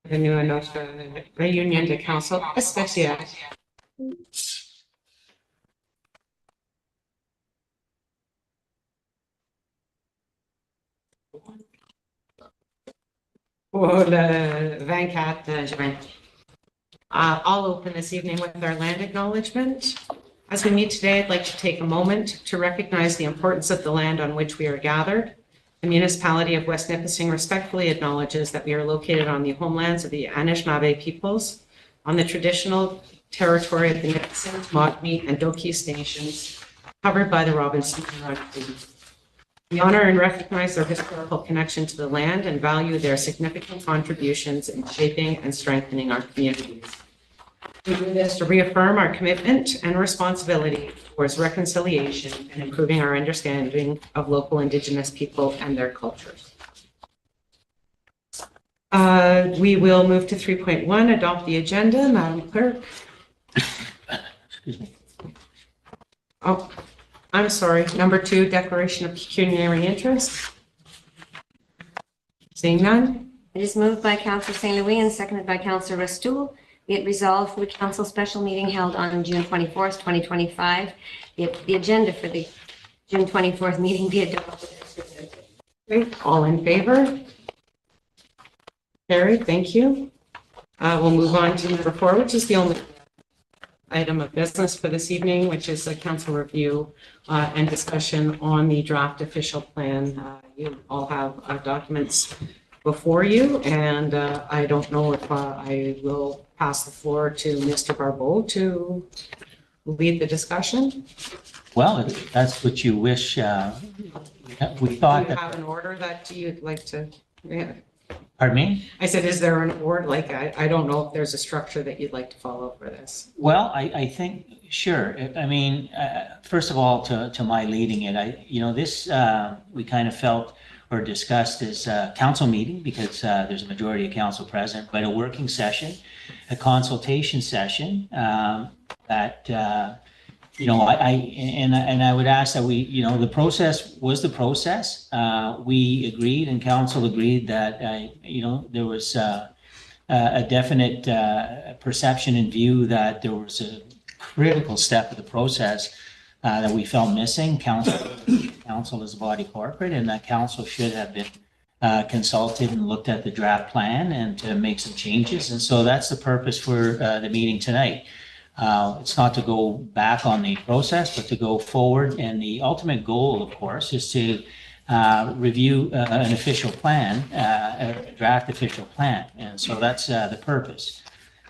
Bienvenue à notre réunion de council spéciale. Pour le 24 juin. I'll open this evening with our land acknowledgement. As we meet today, I'd like to take a moment to recognize the importance of the land on which we are gathered. The municipality of West Nipissing respectfully acknowledges that we are located on the homelands of the Anishinaabe peoples, on the traditional territory of the Nipissing, Montmagny, and Doki's nations, covered by the Robinson Treaty. We honor and recognize their historical connection to the land and value their significant contributions in shaping and strengthening our communities. We do this to reaffirm our commitment and responsibility towards reconciliation and improving our understanding of local Indigenous people and their cultures. We will move to 3.1, adopt the agenda. Madam Clerk. Excuse me. Oh, I'm sorry. Number 2, declaration of pecuniary interest. Seeing none. It is moved by Councillor St. Louis and seconded by Councillor Rastoul. Be it resolved for the council special meeting held on June 24th, 2025. The agenda for the June 24th meeting be adopted. Great. All in favor? Carried. Thank you. We'll move on to number 4, which is the only item of business for this evening, which is a council review and discussion on the draft official plan. You all have documents before you, and I don't know if I will pass the floor to Mr. Barbeau to lead the discussion. Well, if that's what you wish. We thought Do you that. have an order that you'd like to? Yeah. Pardon me? I said, is there an order? Like, I don't know if there's a structure that you'd like to follow for this. Well, I think, sure. I mean, first of all, to my leading it, this, we kind of felt or discussed as a council meeting because there's a majority of council present, but a working session, a consultation session that, I would ask that we, the process was the process. We agreed and council agreed that, there was a definite perception and view that there was a critical step of the process that we felt missing. Council is a body corporate, and that council should have been consulted and looked at the draft plan and to make some changes. And so that's the purpose for the meeting tonight. It's not to go back on the process, but to go forward. And the ultimate goal, of course, is to review an official plan, a draft official plan. And so that's the purpose.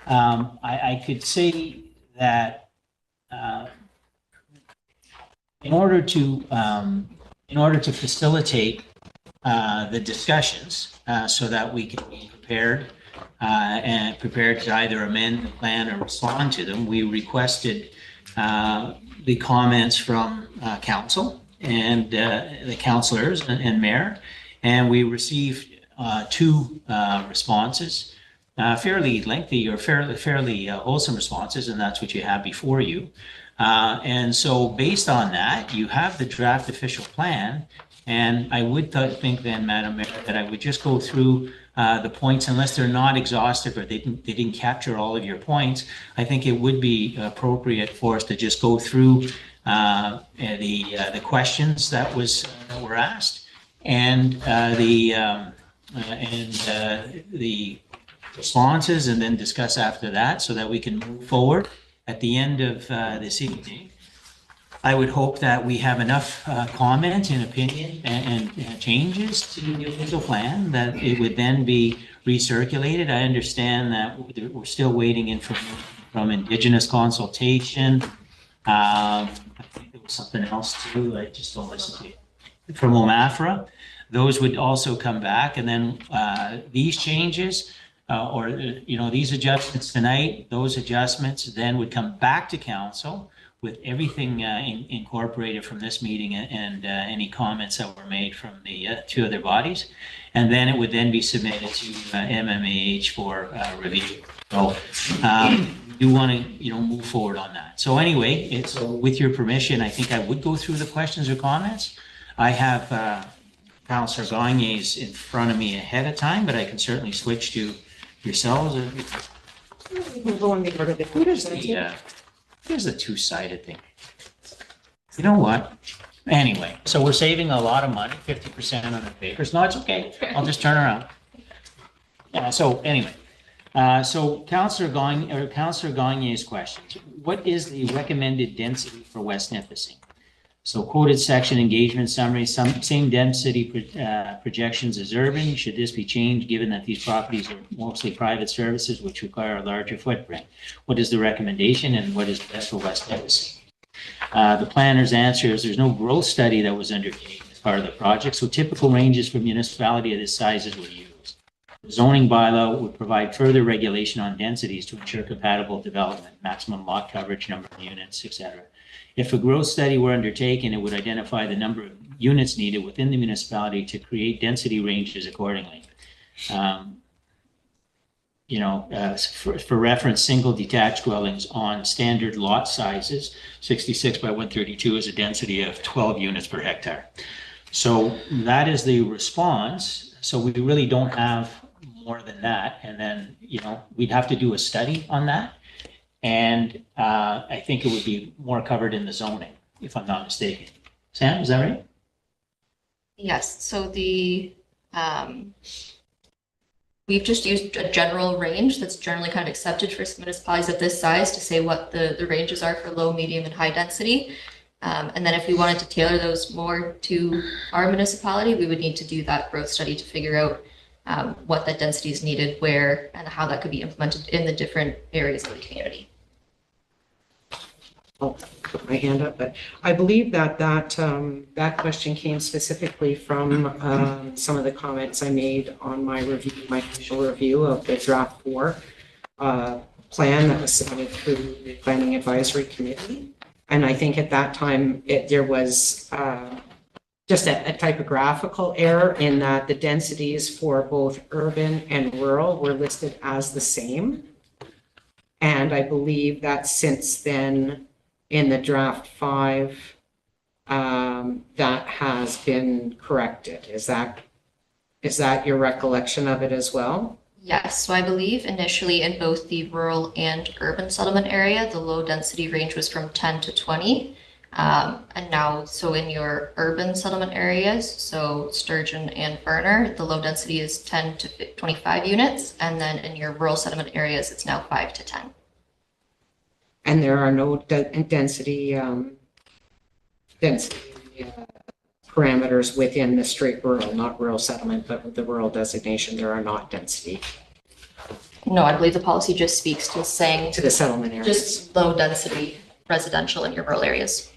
I could say that in order to facilitate the discussions so that we can be prepared to either amend the plan or respond to them, we requested the comments from council and the councillors and mayor, and we received 2 responses, fairly lengthy or fairly wholesome responses, and that's what you have before you. And so based on that, you have the draft official plan. And I would think then, Madam Mayor, that I would just go through the points, unless they're not exhaustive or they didn't capture all of your points. I think it would be appropriate for us to just go through the questions that were asked and the responses, and then discuss after that so that we can move forward. At the end of this evening, I would hope that we have enough comment and opinion and changes to the official plan that it would then be recirculated. I understand that we're still waiting information from Indigenous consultation. I think there was something else too, I just don't listen to it. From OMAFRA, those would also come back. And then these changes these adjustments tonight, those adjustments then would come back to council with everything incorporated from this meeting and any comments that were made from the two other bodies. And then it would then be submitted to MMAH for review. So you want to, move forward on that. So anyway, it's with your permission, I think I would go through the questions or comments. I have Councillor Gagne's in front of me ahead of time, but I can certainly switch to yourselves. We can go in the order that we presented. Here's the two-sided thing. You know what? Anyway, so we're saving a lot of money, 50% on the papers. No, it's okay. I'll just turn around. So anyway, so Councillor Gagne's questions. What is the recommended density for West Nipissing? So quoted section engagement summary, same density projections as urban. Should this be changed given that these properties are mostly private services which require a larger footprint? What is the recommendation and what is best for West Nipissing? The planner's answer is there's no growth study that was undertaken as part of the project, so typical ranges for municipality of this sizes were used. The zoning bylaw would provide further regulation on densities to ensure compatible development, maximum lot coverage, number of units, etc. If a growth study were undertaken, it would identify the number of units needed within the municipality to create density ranges accordingly. For reference, single detached dwellings on standard lot sizes, 66 by 132 is a density of 12 units per hectare. So that is the response. So we really don't have more than that. And then, we'd have to do a study on that. And I think it would be more covered in the zoning, if I'm not mistaken. Sam, is that right? Yes, so we've just used a general range that's generally kind of accepted for municipalities of this size to say what the ranges are for low, medium, and high density. And then if we wanted to tailor those more to our municipality, we would need to do that growth study to figure out what that density is needed, where, and how that could be implemented in the different areas of the community. I'll put my hand up, but I believe that question came specifically from some of the comments I made on my initial review of the draft 4 plan that was submitted through the Planning Advisory Committee. And I think at that time, there was just a typographical error in that the densities for both urban and rural were listed as the same. And I believe that since then, in the draft 5, that has been corrected. Is that your recollection of it as well? Yes, so I believe initially in both the rural and urban settlement area, the low density range was from 10 to 20. And now, so in your urban settlement areas, so Sturgeon and Burner, the low density is 10 to 25 units. And then in your rural settlement areas, it's now 5 to 10. And there are no density parameters within the straight rural, not rural settlement, but with the rural designation, there are not density No, I believe the policy just speaks to saying to the settlement areas. just low density residential in your rural areas.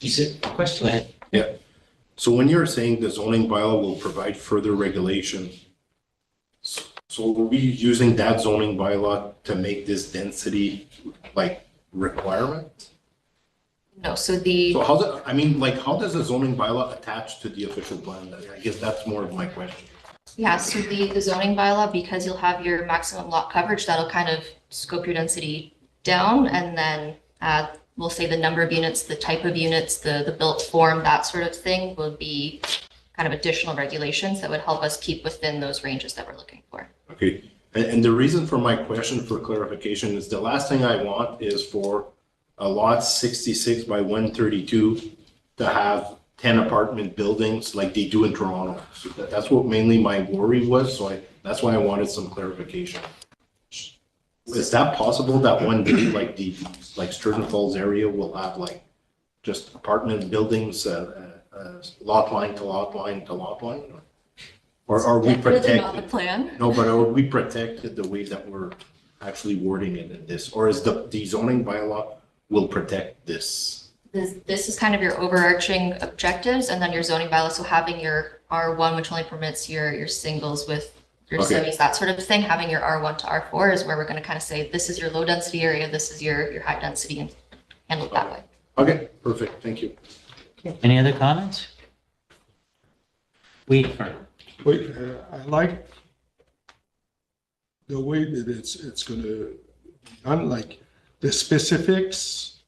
Is it a question? Go ahead. Yeah. So when you're saying the zoning bylaw will provide further regulation, so are we using that zoning bylaw to make this density like requirement? No, so So how does the zoning bylaw attach to the official plan? I guess that's more of my question. so the zoning bylaw, because you'll have your maximum lot coverage, that'll kind of scope your density down, and then we'll say the number of units, the type of units, the built form, that sort of thing will be kind of additional regulations that would help us keep within those ranges that we're looking for. Okay, and the reason for my question for clarification is the last thing I want is for a lot 66 by 132 to have 10 apartment buildings like they do in Toronto. So that's what mainly my worry was, so that's why I wanted some clarification. Is that possible that one day like Sturgeon Falls area will have like just apartment buildings, lot line to lot line to lot line? Or are we Definitely not the protected? plan. No, but are we protected the way that we're actually wording it in this? Or is the zoning bylaw will protect this? This is kind of your overarching objectives, and then your zoning bylaw, so having your R1, which only permits your singles with your Okay. semis, that sort of thing, having your R1 to R4 is where we're gonna kind of say, this is your low density area, this is your high density, and handle it that way. Okay, perfect, thank you. Any other comments? Wait, Wait, I like the way that it's gonna be done, like the specifics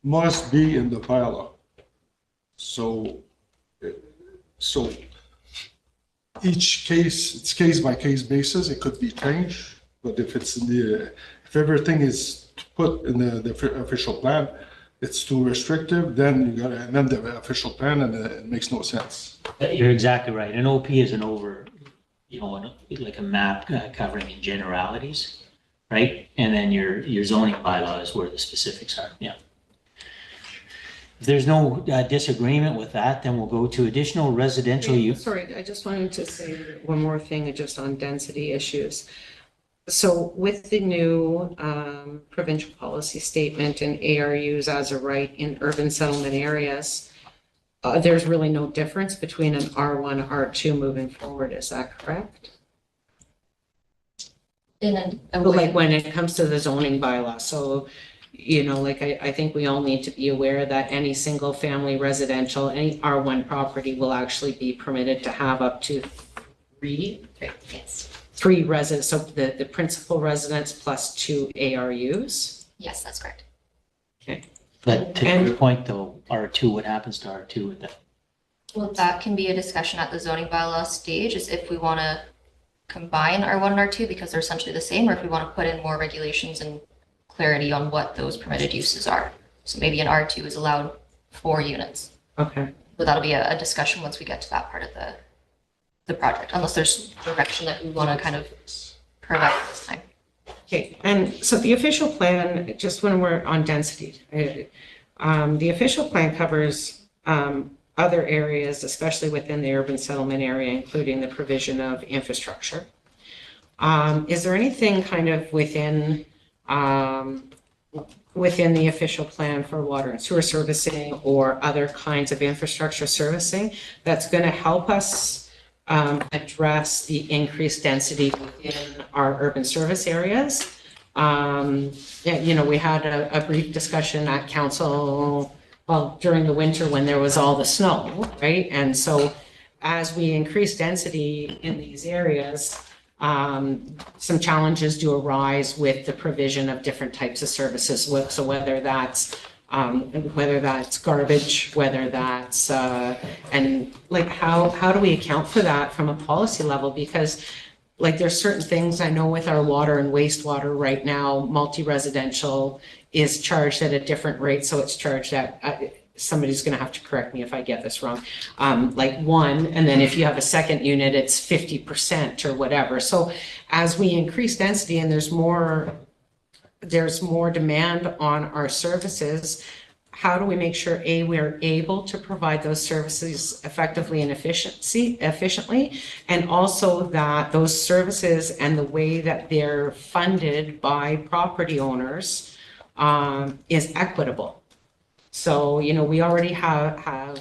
must be in the bylaw. So, so each case, it's case by case basis, it could be changed, but if it's in the, if everything is put in the official plan, it's too restrictive, then you gotta amend the official plan and it makes no sense. you're exactly right. An OP is an like a map covering in generalities, right? And then your zoning bylaw is where the specifics are, yeah. If there's no disagreement with that, then we'll go to additional residential use. Sorry, I just wanted to say one more thing just on density issues. So with the new provincial policy statement and ARUs as a right in urban settlement areas, there's really no difference between an R1, R2 moving forward, is that correct? In a But way, like when it comes to the zoning bylaw, so, like I think we all need to be aware that any single family residential, any R1 property will actually be permitted to have up to yes, three residents, so the principal residence plus 2 ARUs. yes, that's correct. But to And- your point though, R2, what happens to R2 with that? Well, that can be a discussion at the zoning bylaw stage, is if we want to combine R1 and R2 because they're essentially the same, or if we want to put in more regulations and clarity on what those permitted uses are. So maybe an R2 is allowed 4 units, Okay. but that'll be a discussion once we get to that part of the project, unless there's direction that we want to kind of provide this time. Okay, and so the official plan, just when we're on density, the official plan covers other areas, especially within the urban settlement area, including the provision of infrastructure. Is there anything kind of within the official plan for water and sewer servicing or other kinds of infrastructure servicing that's going to help us address the increased density within our urban service areas? We had a brief discussion at council, well, during the winter when there was all the snow, right? And so as we increase density in these areas, some challenges do arise with the provision of different types of services. So whether that's garbage, whether that's, and like how do we account for that from a policy level? Because like there's certain things I know with our water and wastewater right now, multi-residential is charged at a different rate. So it's charged at, somebody's going to have to correct me if I get this wrong, like 1, and then if you have a second unit, it's 50% or whatever. So as we increase density and there's more demand on our services, how do we make sure, A, we're able to provide those services effectively and efficiently, and also that those services and the way that they're funded by property owners is equitable. So, we already have,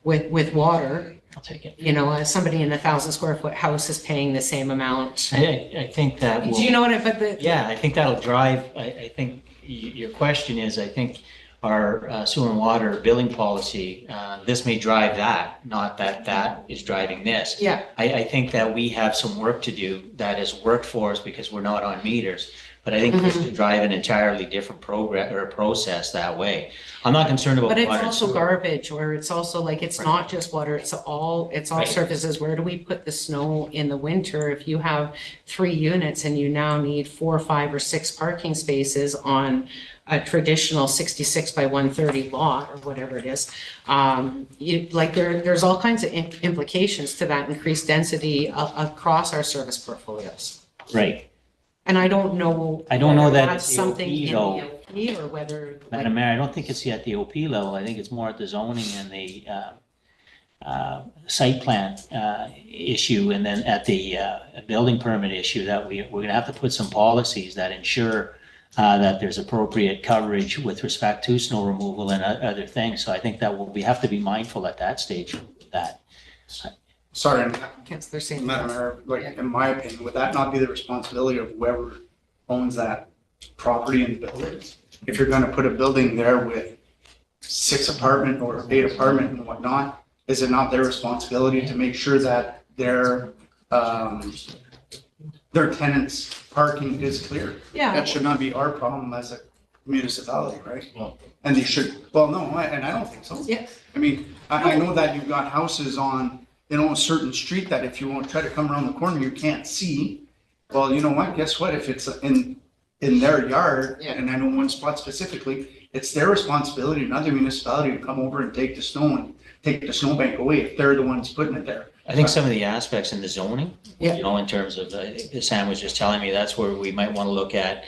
with water, I'll take it. somebody in a 1,000 square foot house is paying the same amount. I think that will. Do you know what Yeah, I think that'll drive, I think your question is, I think our sewer and water billing policy, this may drive that, not that is driving this. Yeah. I think that we have some work to do that has worked for us because we're not on meters. But I think this could drive an entirely different program or process that way. I'm not concerned about But it's water and also sewer. garbage, or it's also like, it's not just water, it's all Right. surfaces. Where do we put the snow in the winter? If you have 3 units and you now need 4, 5, or 6 parking spaces on a traditional 66 by 130 lot, or whatever it is, there's all kinds of implications to that increased density across our service portfolios. Right. And I don't know. I don't know whether that that's it's the something OP in the though. OP or whether. Madam Mayor, I don't think it's at the OP level. I think it's more at the zoning and site plan issue, and then at the building permit issue, that we're going to have to put some policies that ensure that there's appropriate coverage with respect to snow removal and other things. So I think that we have to be mindful at that stage of that. Sorry, Councillor St. Madam Mayor, like, in my opinion, would that not be the responsibility of whoever owns that property and buildings? If you're gonna put a building there with 6 apartment or 8 apartment and whatnot, is it not their responsibility to make sure that their tenants' parking is clear? Yeah. That should not be our problem as a municipality, right? And they should, well, no, and I don't think so. Yeah. I mean, I know that you've got houses on, a certain street that if you want to try to come around the corner, you can't see. Well, you know what? Guess what? If it's in their yard, Yeah. and I know one spot specifically, it's their responsibility, another municipality, to come over and take the snow and take the snowbank away if they're the ones putting it there. I think some of the aspects in the zoning, Yeah. you know, in terms of, Sam was just telling me, that's where we might want to look at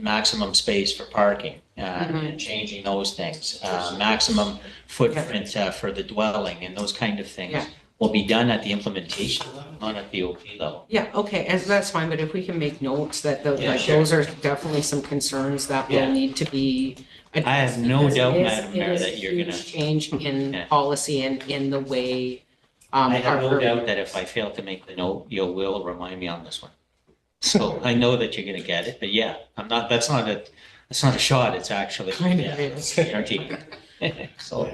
maximum space for parking, and changing those things, maximum footprint for the dwelling, and those kind of things Yeah. will be done at the implementation level, not at the OP level. Yeah, okay, and that's fine, but if we can make notes that Yeah, like, sure. those are definitely some concerns that Yeah. will need to be. I have no addressed, doubt, because Madam it Mayor, is that you're a gonna- huge Change in Yeah. policy and in the way. I have no our- doubt that if I fail to make the note, you will remind me on this one. So I know that you're gonna get it, but yeah, that's not a shot, it's actually. Kind of yeah, is. guaranteed. So,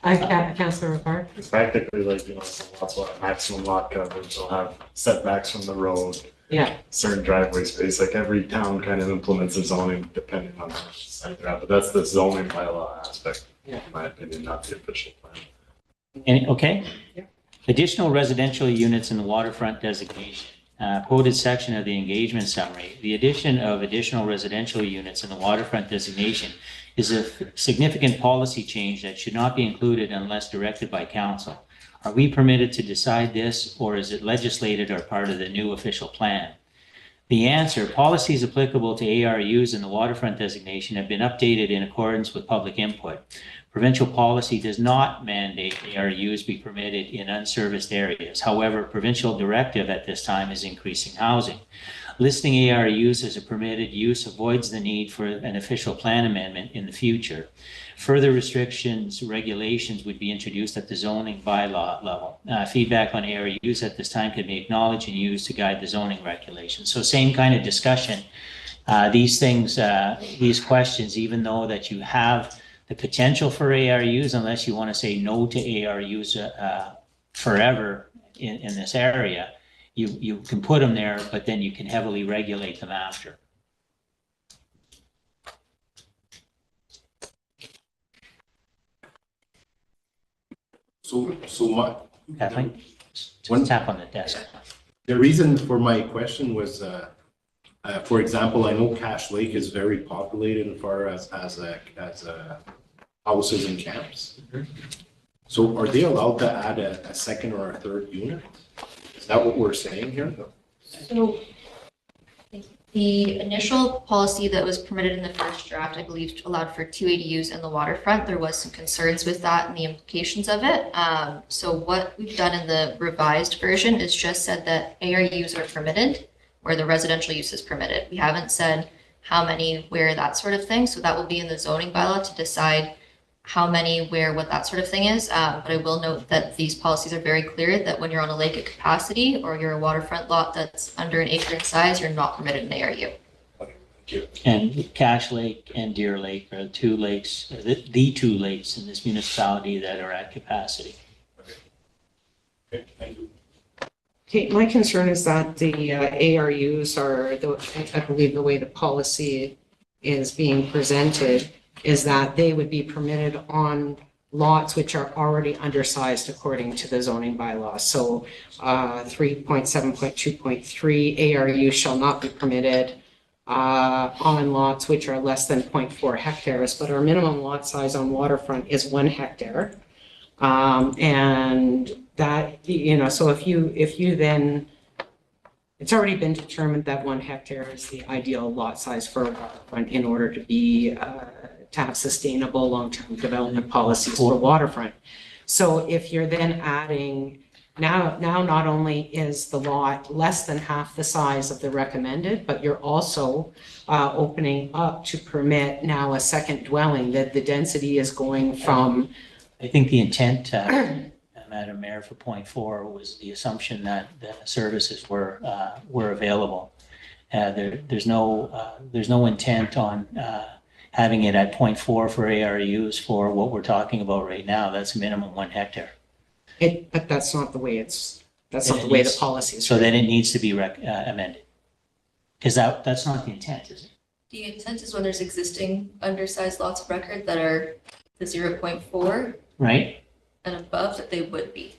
Councillor Rivard? Practically, like, lots of maximum lot coverage, they'll have setbacks from the road, Yeah, certain driveway space, like every town kind of implements its zoning depending on the site they're at, but that's the zoning bylaw aspect, Yeah. in my opinion, not the official plan. okay? Additional residential units in the waterfront designation. Quoted section of the engagement summary. The addition of additional residential units in the waterfront designation is a significant policy change that should not be included unless directed by council. Are we permitted to decide this, or is it legislated or part of the new official plan? The answer, policies applicable to ARUs in the waterfront designation have been updated in accordance with public input. Provincial policy does not mandate ARUs be permitted in unserviced areas. However, provincial directive at this time is increasing housing. Listing ARUs as a permitted use avoids the need for an official plan amendment in the future. Further restrictions, regulations would be introduced at the zoning bylaw level. Feedback on ARUs at this time can be acknowledged and used to guide the zoning regulations. So same kind of discussion. These things, these questions, even though that you have the potential for ARUs, unless you want to say no to ARUs forever in this area, you can put them there, but then you can heavily regulate them after. So what, Kathleen, One- just tap on the desk. the reason for my question was, for example, I know Cache Lake is very populated as far as houses and camps. So are they allowed to add a second or a third unit? Is that what we're saying here? So the initial policy that was permitted in the first draft, I believe, allowed for 2 ADUs in the waterfront. There was some concerns with that and the implications of it. So what we've done in the revised version is just said that ARUs are permitted where the residential use is permitted. We haven't said how many, where, that sort of thing. So that will be in the zoning bylaw to decide how many, where, what that sort of thing is. But I will note that these policies are very clear that when you're on a lake at capacity or you're a waterfront lot that's under an acre in size, you're not permitted an ARU. And Cache Lake and Deer Lake are two lakes, the two lakes in this municipality that are at capacity. Okay, thank you. Okay, my concern is that the ARUs are, I believe the way the policy is being presented is that they would be permitted on lots which are already undersized according to the zoning bylaws. So 3.7.2.3 ARU shall not be permitted on lots which are less than 0.4 hectares, but our minimum lot size on waterfront is 1 hectare. And that, so if you then, it's already been determined that 1 hectare is the ideal lot size for a waterfront in order to be, to have sustainable long-term development policies for waterfront. So if you're then adding, now not only is the lot less than half the size of the recommended, but you're also opening up to permit now a second dwelling, that the density is going from, I think the intent, Madam Mayor, for point 4 was the assumption that the services were available. There's no intent on having it at point 4 for ARUs for what we're talking about right now. That's minimum 1 hectare. but that's not the way that's not the way the policy is. So then it needs to be amended. Because that's not the intent, is it? The intent is when there's existing undersized lots of record that are the 0.4 Right? and above, that they would be,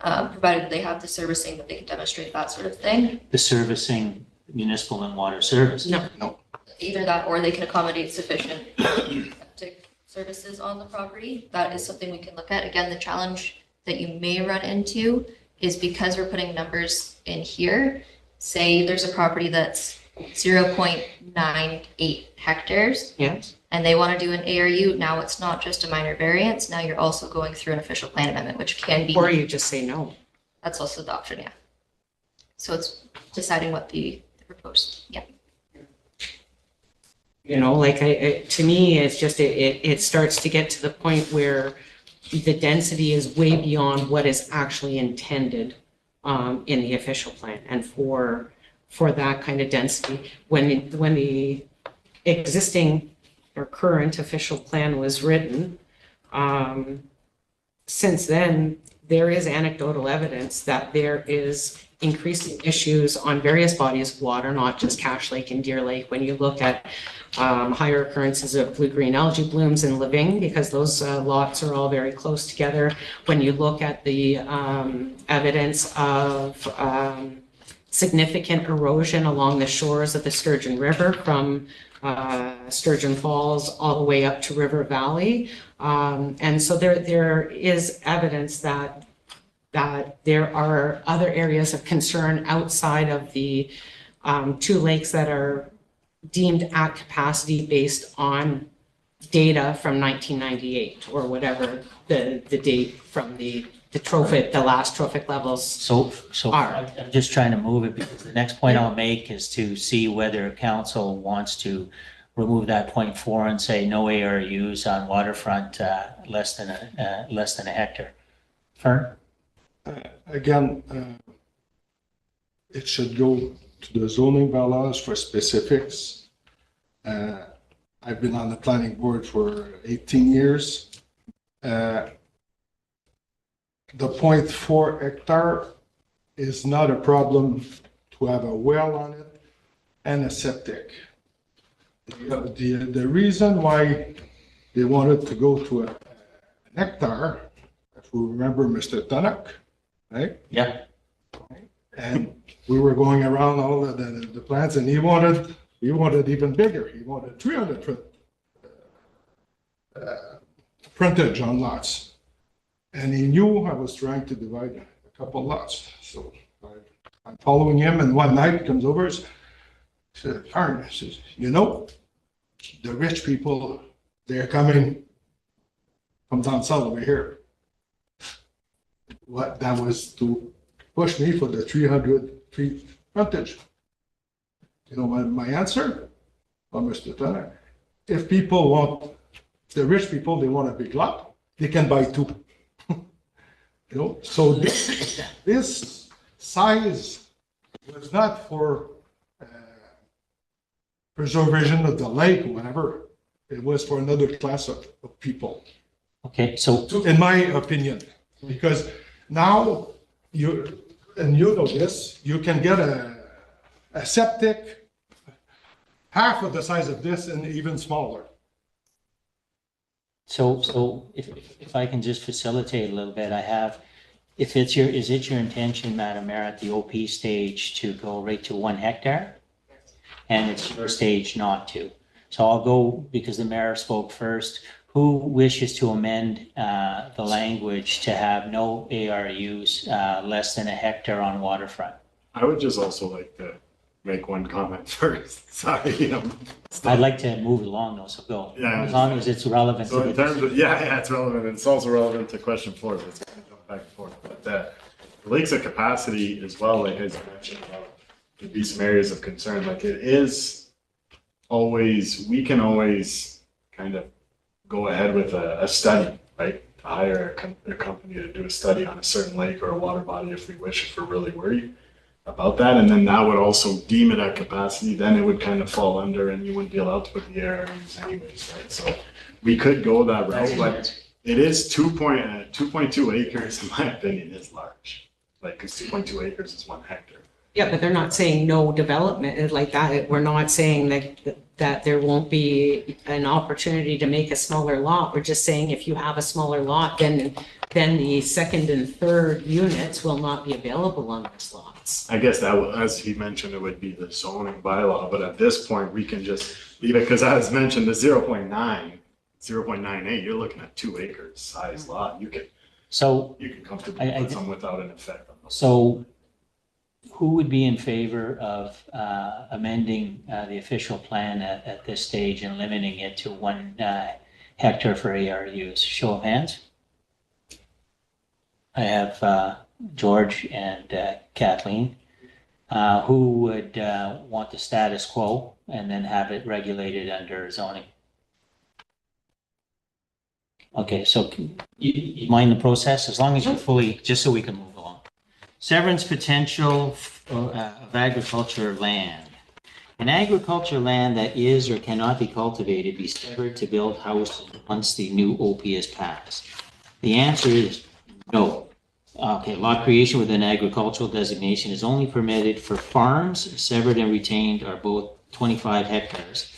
provided that they have the servicing, that they can demonstrate that sort of thing. The servicing municipal and water service. No, Either that, or they can accommodate sufficient septic services on the property. That is something we can look at. Again, the challenge that you may run into is because we're putting numbers in here. Say there's a property that's 0.98 hectares yes, and they want to do an ARU. Now it's not just a minor variance. Now you're also going through an official plan amendment, which can be, or you just say no. that's also the option, yeah. So it's deciding what the proposed, yeah. You know, like to me, it's just, it starts to get to the point where the density is way beyond what is actually intended in the official plan. And for that kind of density, when the existing or current official plan was written, since then, there is anecdotal evidence that there is increasing issues on various bodies of water, not just Cache Lake and Deer Lake. When you look at higher occurrences of blue-green algae blooms in Living, because those lots are all very close together. When you look at the evidence of significant erosion along the shores of the Sturgeon River from Sturgeon Falls all the way up to River Valley. And so there is evidence that there are other areas of concern outside of the 2 lakes that are deemed at capacity based on data from 1998 or whatever the date from the last trophic levels. So Are. I'm just trying to move it because the next point I'll make is to see whether council wants to remove that point 4 and say no ARUs on waterfront less than a hectare. Fern? Again, it should go to the zoning bylaws for specifics. I've been on the planning board for 18 years. The 0.4 hectare is not a problem to have a well on it and a septic. The reason why they wanted to go to an hectare, if we remember Mr. Tunnock, right? Yeah. And we were going around all of the plants, and he wanted even bigger. He wanted 300 foot frontage on lots. And he knew I was trying to divide a couple lots. So I'm following him, and one night he comes over and says, Aaron, says, you know, the rich people, they're coming from down south over here. What that was to push me for the 300 feet frontage. You know my answer? Well, Mr. Turner, if people want, the rich people, they want a big lot, they can buy 2. You know, so this size was not for preservation of the lake or whatever. It was for another class of people, Okay, so in my opinion, because now you know this, you can get a septic half of the size of this and even smaller. So if I can just facilitate a little bit, is it your intention, Madam Mayor, at the OP stage to go right to 1 hectare? And it's your stage not to. So I'll go, because the mayor spoke first. Who wishes to amend the language to have no ARUs less than a hectare on waterfront? I would just also like to make one comment first. Sorry, I'd like to move along though, so go. Yeah, As long as it's relevant So to in the, terms of, yeah, it's relevant, and it's also relevant to question 4, but it's kind of jump back and forth. But the lakes at capacity as well, like as you mentioned, could be some areas of concern. Like it is always, we can always kind of go ahead with a study, right? To hire a company to do a study on a certain lake or a water body if we wish, if we're really worried about that. And then that would also deem it at capacity, then it would kind of fall under and you wouldn't be allowed to put the ARUs anyways, right? So we could go that route, but it is 2.2 acres, in my opinion, is large. Like, because 2.2 acres is 1 hectare. Yeah, but they're not saying no development like that. We're not saying that there won't be an opportunity to make a smaller lot. We're just saying if you have a smaller lot, then the second and third units will not be available on those lots. I guess that, as he mentioned, it would be the zoning bylaw, but at this point, we can just leave it, because as mentioned, the 0.98, you're looking at 2 acres size lot. You can comfortably I put some without an effect on those. so who would be in favor of amending the official plan at this stage and limiting it to 1 hectare for ARUs? Show of hands. I have George and Kathleen. Who would want the status quo and then have it regulated under zoning? Okay, so you mind the process, as long as you're fully, just so we can move along. Severance potential of agriculture land. An agriculture land that is or cannot be cultivated be severed to build houses once the new OP is passed. The answer is no. Okay, lot creation with an agricultural designation is only permitted for farms severed and retained are both 25 hectares.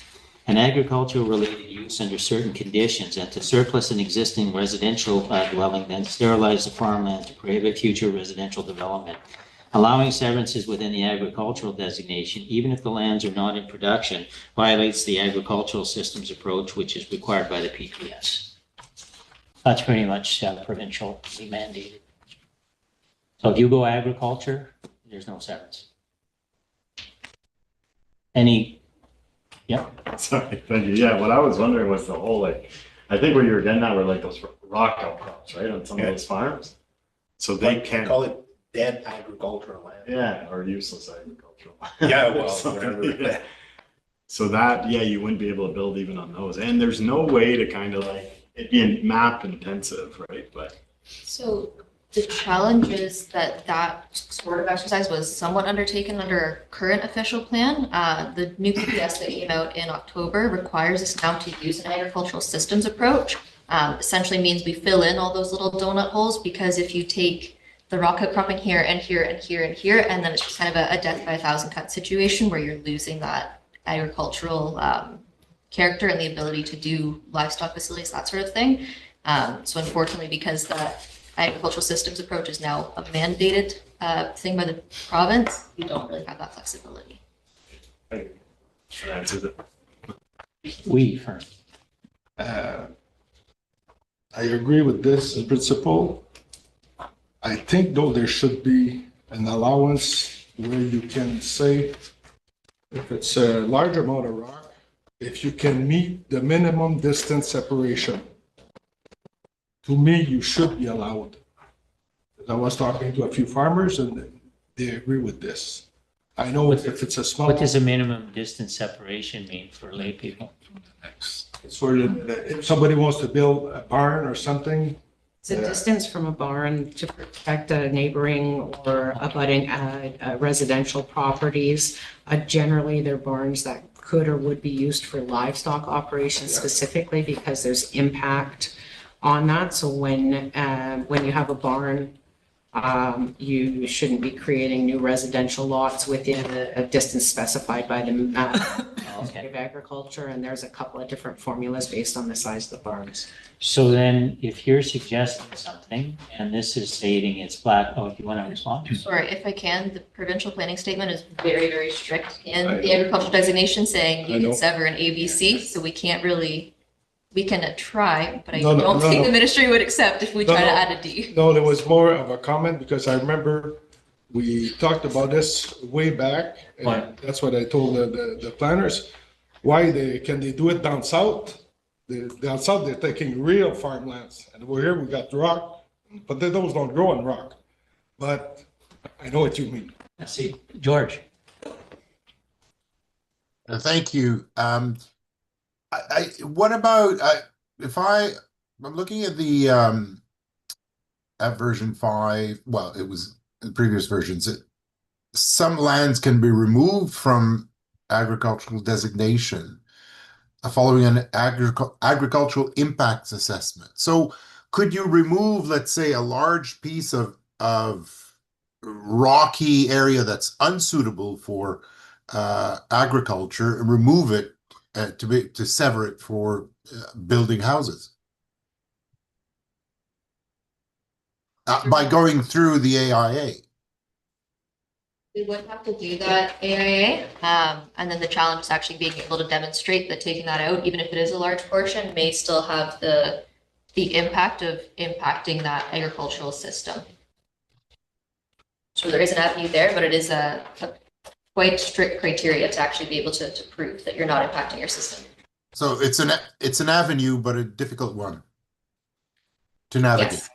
An agricultural related use under certain conditions and to surplus an existing residential dwelling, then sterilize the farmland to prohibit future residential development. Allowing severances within the agricultural designation, even if the lands are not in production, violates the agricultural systems approach, which is required by the PPS. That's pretty much provincially mandated. So if you go agriculture, there's no severance. Yep. Sorry, thank you. Yeah, what I was wondering was the whole, like, I think what you were getting at were like those rock outcrops, right, on some of those farms? So they can't. Call it dead agricultural land. Yeah, or useless agricultural. Yeah, well, Something, whatever. yeah. So that, yeah, you wouldn't be able to build even on those. And there's no way to kind of like, it'd be map intensive, right? But So the challenge is that sort of exercise was somewhat undertaken under our current official plan. The new PPS that came out in October requires us now to use an agricultural systems approach. Essentially means we fill in all those little donut holes, because if you take the rock outcropping here and here and here and here, and then it's just kind of a death by 1,000 cut situation where you're losing that agricultural character and the ability to do livestock facilities, that sort of thing. So unfortunately, because that agricultural systems approach is now a mandated thing by the province, you don't really have that flexibility. that answers it. First. I agree with this in principle. I think though there should be an allowance where you can say, if it's a large amount of rock, if you can meet the minimum distance separation, to me, you should be allowed. I was talking to a few farmers and they agree with this. I know if it's a small. What does a minimum distance separation mean for lay people? It's where if somebody wants to build a barn or something. It's a distance from a barn to protect a neighboring or abutting residential properties. Generally, they're barns that could or would be used for livestock operations specifically, because there's impact on that. So when you have a barn, you shouldn't be creating new residential lots within a distance specified by the Ministry of Agriculture. And there's a couple of different formulas based on the size of the barns. So then if you're suggesting something and this is stating it's flat, do you want to respond? Sorry, if I can, the provincial planning statement is very, very strict in the agricultural designation, saying you can sever an ABC, so we can't really, we can try, but I don't think the ministry would accept if we try to add a D. No, there was more of a comment because I remember we talked about this way back, and Right. that's what I told the planners. Why can they do it down south? Down south, they're taking real farmlands, and over here we got rock, but those don't grow on rock. But I know what you mean. Let's see, George. Thank you. What about, I'm looking at the, at version 5, well, it was in previous versions, some lands can be removed from agricultural designation following an agricultural impacts assessment. So could you remove, let's say, a large piece of rocky area that's unsuitable for agriculture and remove it to sever it for building houses by going through the AIA? We would have to do that AIA, and then the challenge is actually being able to demonstrate that taking that out, even if it is a large portion, may still have the impact of impacting that agricultural system. So there is an avenue there, but it is a quite strict criteria to actually be able to prove that you're not impacting your system. So it's an avenue, but a difficult one to navigate. Yes.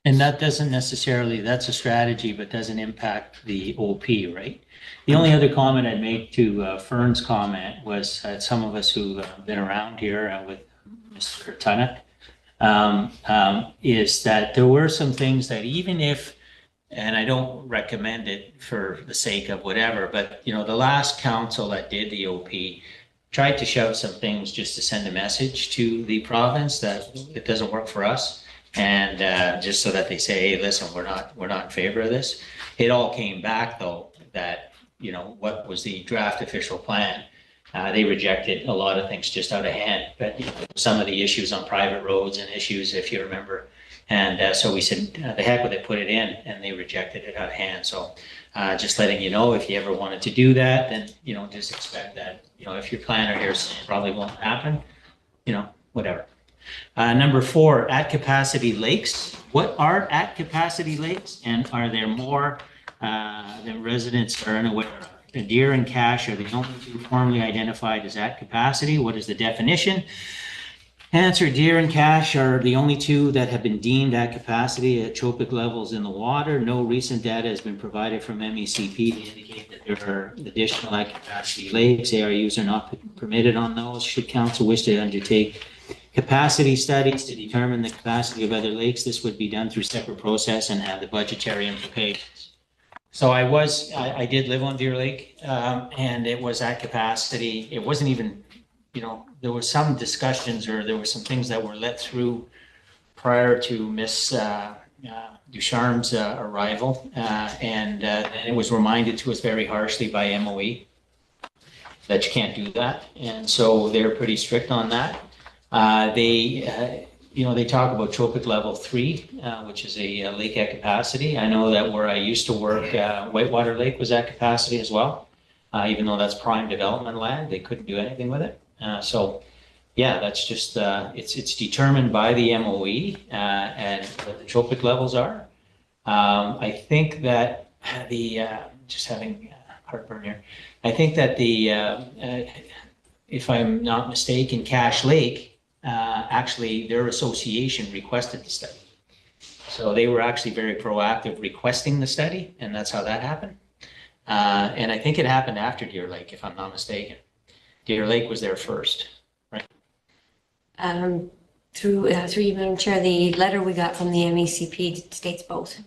And that doesn't necessarily, that's a strategy, but doesn't impact the OP, right? The only other comment I'd make to Fern's comment was that some of us who have been around here with Mr. Kurtunak, is that there were some things that even if, and I don't recommend it for the sake of whatever, but the last council that did the OP tried to shove some things just to send a message to the province that it doesn't work for us. And just so that they say, hey, listen, we're not in favor of this. It all came back though that, what was the draft official plan? They rejected a lot of things just out of hand, but some of the issues on private roads and issues, if you remember. And so we said, the heck with it, put it in, and they rejected it out of hand. So just letting you know, if you ever wanted to do that, then, just expect that, if your planner here probably won't happen, whatever. Number 4, at capacity lakes. What are at capacity lakes, and are there more than residents are unaware of? The deer and cache are the only two formally identified as at capacity. What is the definition? Answer: deer and cache are the only two that have been deemed at capacity at trophic levels in the water. No recent data has been provided from MECP to indicate that there are additional at capacity lakes. ARUs are not permitted on those. Should council wish to undertake capacity studies to determine the capacity of other lakes, this would be done through separate process and have the budgetary implications. So I did live on Deer Lake, and it was at capacity. It wasn't even, there were some discussions, or there were some things that were let through prior to Miss Ducharme's arrival, and it was reminded to us very harshly by MOE that you can't do that, and so they're pretty strict on that. They talk about trophic level 3, which is a lake at capacity. I know that where I used to work, Whitewater Lake was at capacity as well. Even though that's prime development land, they couldn't do anything with it. So yeah, that's just, it's determined by the MOE and what the trophic levels are. I think that just having heartburn here. I think that if I'm not mistaken, Cache Lake, actually their association requested the study. So they were actually very proactive requesting the study, and that's how that happened. And I think it happened after Deer Lake, if I'm not mistaken. Deer Lake was there first, right? Through you, Madam Chair, the letter we got from the MECP states both.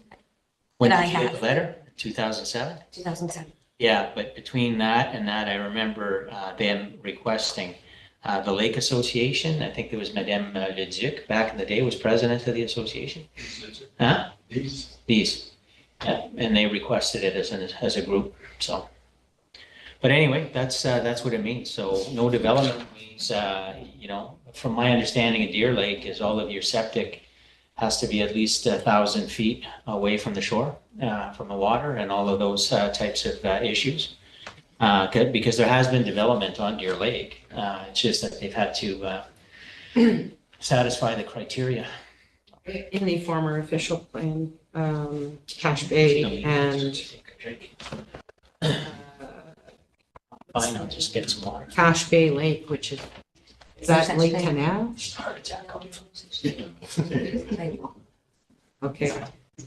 When That I did you get have. the letter? 2007? 2007. Yeah, but between that and that, I remember them requesting the Lake Association. I think there was Madame Leduc back in the day was president of the association. Huh? These. Yeah, and they requested it as a group. So, but anyway, that's what it means. So no development means, from my understanding of Deer Lake, is all of your septic has to be at least 1,000 feet away from the shore, from the water, and all of those types of issues. Because there has been development on Deer Lake. It's just that they've had to satisfy the criteria. In the former official plan, Cache Bay and drink. Fine, I'll just get some water. Cache Bay Lake, which is that Cache Lake Bay. Tenay? Heart attack coming from Okay.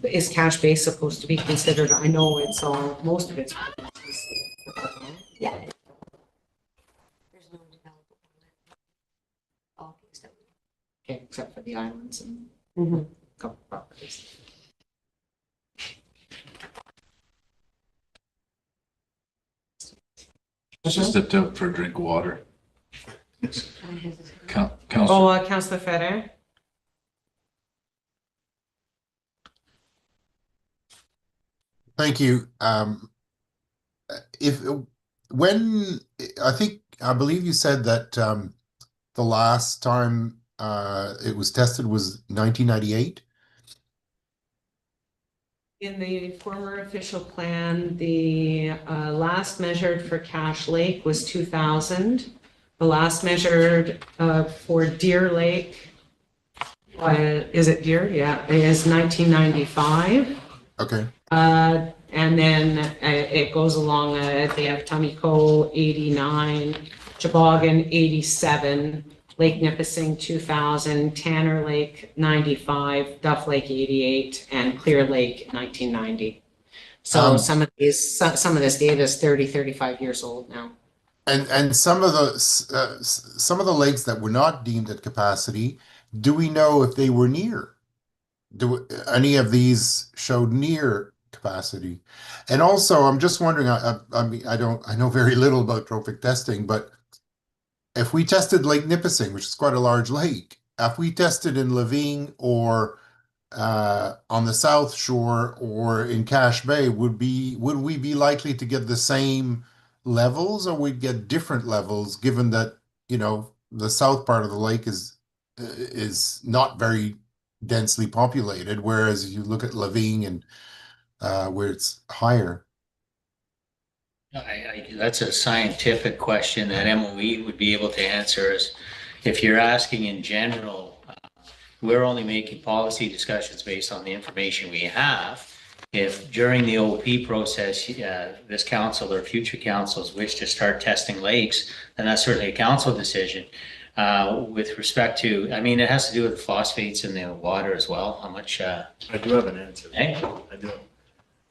Is Cache Bay supposed to be considered? I know it's all, most of it's. Yeah. There's no developable land. All things that Okay, except for the islands and Mhm. a couple properties. Just stepped out for a drink of water. I hesitate. Council, Oh, Councillor Ferrer? Thank you. If when I believe you said that the last time it was tested was 1998. In the former official plan, the last measured for Cache Lake was 2000. The last measured for Deer Lake, is it Deer? Yeah, is 1995. Okay. And then it goes along, they have Tamiko 89, Chebogan 87, Lake Nipissing 2000, Tanner Lake 95, Duff Lake 88, and Clear Lake 1990. So some of this data is 30, 35 years old now. And some of the lakes that were not deemed at capacity, do we know if they were near? Do any of these showed near capacity? And also, I'm just wondering. I mean, I know very little about trophic testing, but if we tested Lake Nipissing, which is quite a large lake, if we tested in Lavigne or on the South Shore or in Cache Bay, would we be likely to get the same levels, or we'd get different levels, given that, you know, the south part of the lake is not very densely populated, whereas you look at Lavigne and where it's higher. That's a scientific question that MOE would be able to answer. Is if you're asking in general, we're only making policy discussions based on the information we have. If during the OP process, this council or future councils wish to start testing lakes, then that's certainly a council decision. With respect to, I mean, it has to do with the phosphates in the water as well. How much? I do have an answer. Eh? I do.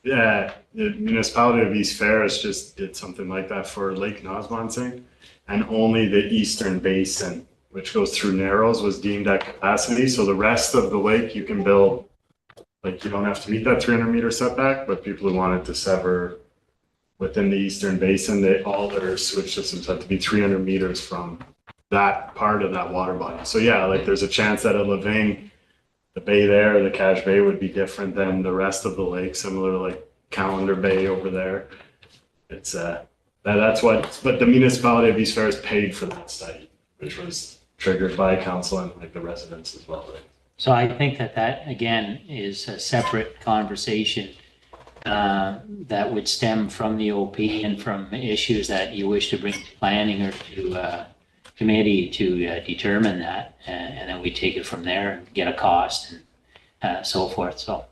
Yeah, the municipality of East Ferris just did something like that for Lake Nosmonsing, and only the eastern basin, which goes through Narrows, was deemed at capacity. So the rest of the lake you can build, like, you don't have to meet that 300-meter setback, but people who wanted to sever within the eastern basin, all their sewage systems had to be 300 meters from that part of that water body. So yeah, like there's a chance that at Lavigne, the bay there, the Cache Bay would be different than the rest of the lake, similar to like Calendar Bay over there. It's that's what, but the municipality of East Ferris paid for that study, which was triggered by council and like the residents as well. Right? So I think that again is a separate conversation that would stem from the OP and from issues that you wish to bring to planning or to committee to determine that, and then we take it from there and get a cost and so forth. So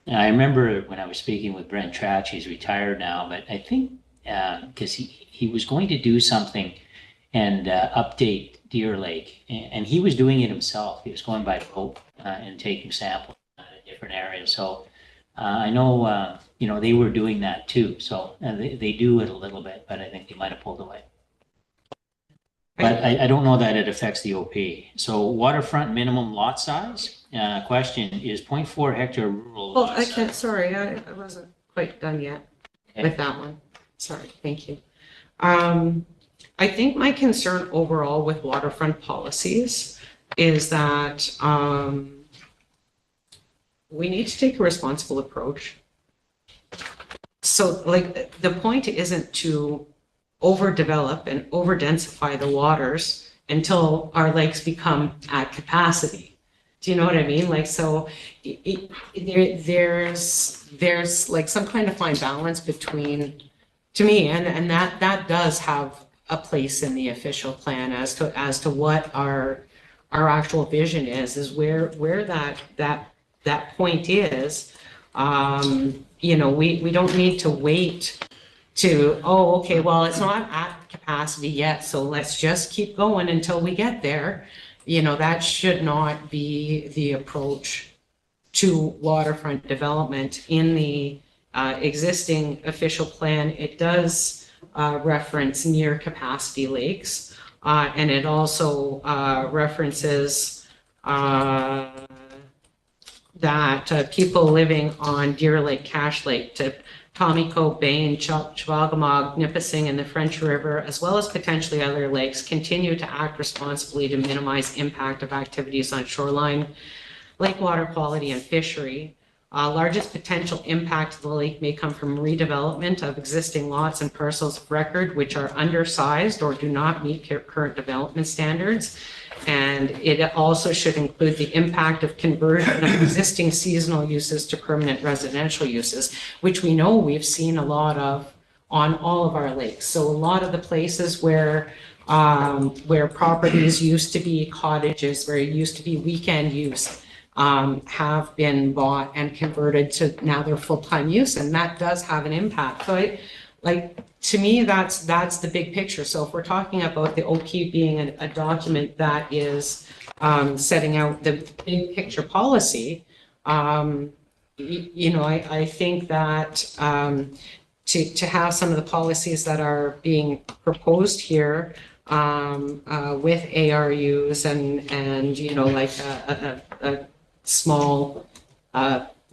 I remember when I was speaking with Brent Tratch, he's retired now, but I think because he was going to do something and update Deer Lake, and he was doing it himself. He was going by boat and taking samples in different areas. So I know, you know, they were doing that too. So they do it a little bit, but I think they might have pulled away. But I don't know that it affects the OP. So waterfront minimum lot size, question is 0.4 hectare rural Well, lot I size. can't, sorry, I wasn't quite done yet with that one. Sorry, thank you. I think my concern overall with waterfront policies is that we need to take a responsible approach. So like the point isn't to overdevelop and overdensify the waters until our lakes become at capacity. Do you know what I mean? Like, so there's like some kind of fine balance between, to me, and that does have a place in the official plan as to what our actual vision is where that point is We don't need to wait to, oh, okay, well, it's not at capacity yet, so let's just keep going until we get there. That should not be the approach to waterfront development. In the existing official plan, it does reference near capacity lakes, and it also references that people living on Deer Lake, Cache Lake, to Tommy Cove Bay and Chwagamog, Nipissing, and the French River, as well as potentially other lakes, continue to act responsibly to minimize impact of activities on shoreline, lake water quality, and fishery. Largest potential impact to the lake may come from redevelopment of existing lots and parcels of record which are undersized or do not meet current development standards. And it also should include the impact of conversion of existing seasonal uses to permanent residential uses, which we know we've seen a lot of on all of our lakes. So a lot of the places where properties used to be cottages, where it used to be weekend use, have been bought and converted to now their full-time use, and that does have an impact. So to me, that's the big picture. So if we're talking about the OP being a document that is setting out the big picture policy, I think that to have some of the policies that are being proposed here with ARUs and like a small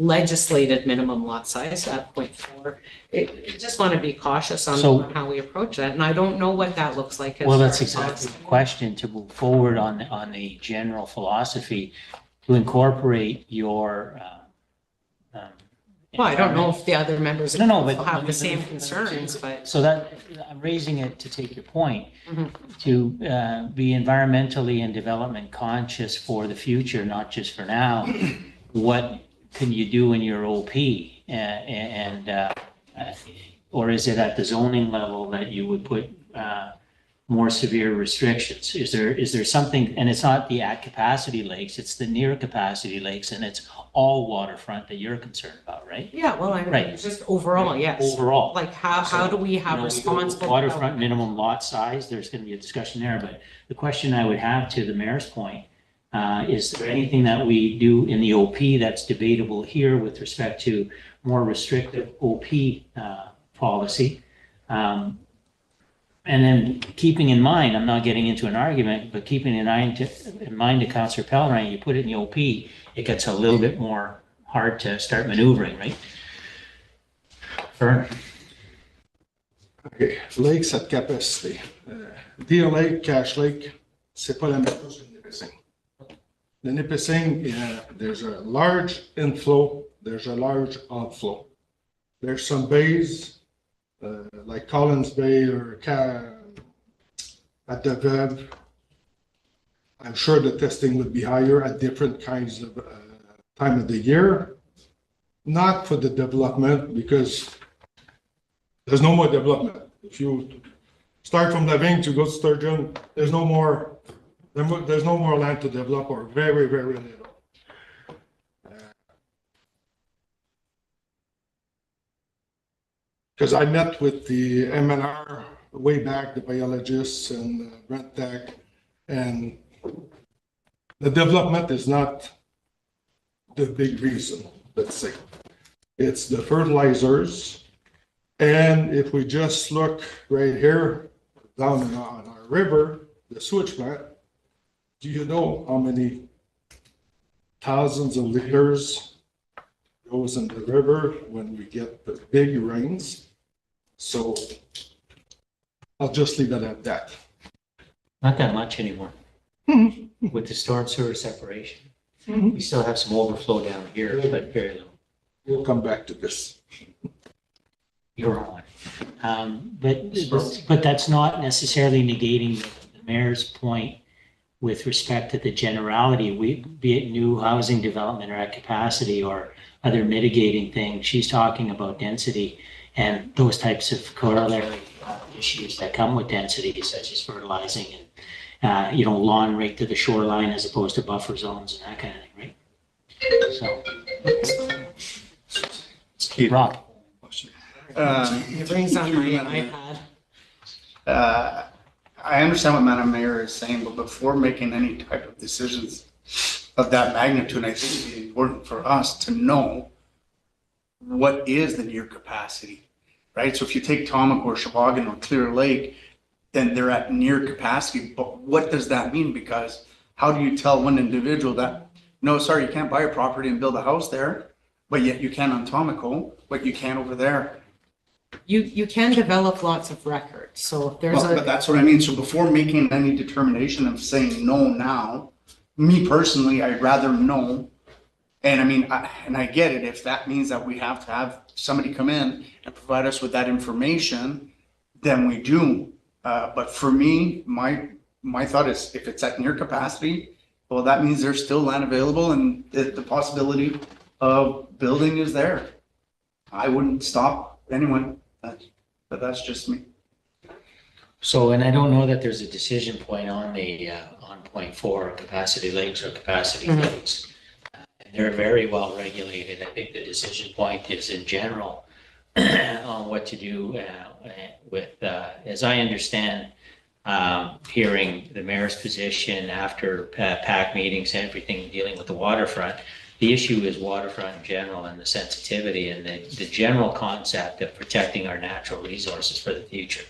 legislated minimum lot size at 0.4. I just want to be cautious on how we approach that, and I don't know what that looks like. Well, that's exactly the question, to move forward on the general philosophy, to incorporate your. Well, I don't know if the other members of council have the same concerns, but. So that, I'm raising it to take your point, Mhm. to be environmentally and development conscious for the future, not just for now. What can you do in your OP? Or is it at the zoning level that you would put more severe restrictions? Is there something, and it's not the at capacity lakes, it's the near capacity lakes, and it's all waterfront that you're concerned about, right? Yeah, well, Right. just overall, yes. Overall. Like how do we have responsible Waterfront minimum lot size, there's going to be a discussion there, but the question I would have, to the mayor's point, is there anything that we do in the OP that's debatable here with respect to more restrictive OP policy? And then keeping in mind, I'm not getting into an argument, but keeping in mind to Councillor Pellerin, you put it in the OP, it gets a little bit more hard to start maneuvering, right? Fern? Okay, lakes at capacity. Deer Lake, Cache Lake, c'est pas la même chose que Nipissing. The Nipissing, there's a large inflow, there's a large outflow. There's some bays, like Collins Bay or at the Veuve. I'm sure the testing would be higher at different kinds of time of the year. Not for the development, because there's no more development. If you start from Lavigne to go to Sturgeon, there's no more land to develop, or very, very little. Because I met with the MNR way back, the biologists and Brent Tech, and the development is not the big reason, let's say. It's the fertilizers. And if we just look right here down on our river, the sewage plant, do you know how many thousands of liters goes in the river when we get the big rains? So I'll just leave it at that. Not that much anymore. With the storm sewer separation. We still have some overflow down here, but very little. We'll come back to this. You're on. But that's not necessarily negating the mayor's point with respect to the generality, be it new housing development or at capacity or other mitigating things. She's talking about density and those types of corollary issues that come with density, such as fertilizing and, lawn right to the shoreline as opposed to buffer zones and that kind of thing, right? So. Rob? It brings on my iPad. I understand what Madam Mayor is saying, but before making any type of decisions of that magnitude, I think it'd be important for us to know what is the near capacity, right? So if you take Tomac or Sheboygan or Clear Lake, then they're at near capacity, but what does that mean? Because how do you tell one individual that, no, sorry, you can't buy a property and build a house there, but yet you can on Tomaco, but you can't over there? You can develop lots of records, so if there's Well, but a, that's what I mean. So before making any determination of saying no now, me personally, I'd rather know. And I mean, I get it. If that means that we have to have somebody come in and provide us with that information, then we do. But for me, my thought is if it's at near capacity, well, that means there's still land available and the possibility of building is there. I wouldn't stop anyone, but that's just me. So, and I don't know that there's a decision point on the, on point 4, capacity lakes or capacity lakes. They're very well regulated. I think the decision point is in general on what to do with, as I understand, hearing the mayor's position after PAC meetings and everything dealing with the waterfront, the issue is waterfront in general and the sensitivity and the general concept of protecting our natural resources for the future.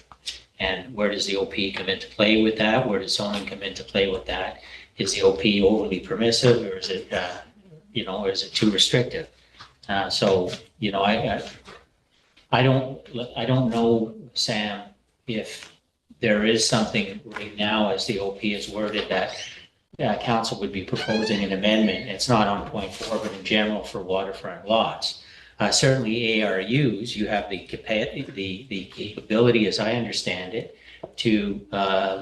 And where does the OP come into play with that? Where does zoning come into play with that? Is the OP overly permissive, or is it, or is it too restrictive? So, I don't know, Sam, if there is something right now as the OP is worded that council would be proposing an amendment. It's not on point 4, but in general for waterfront lots. Certainly ARUs, you have the capability, as I understand it, to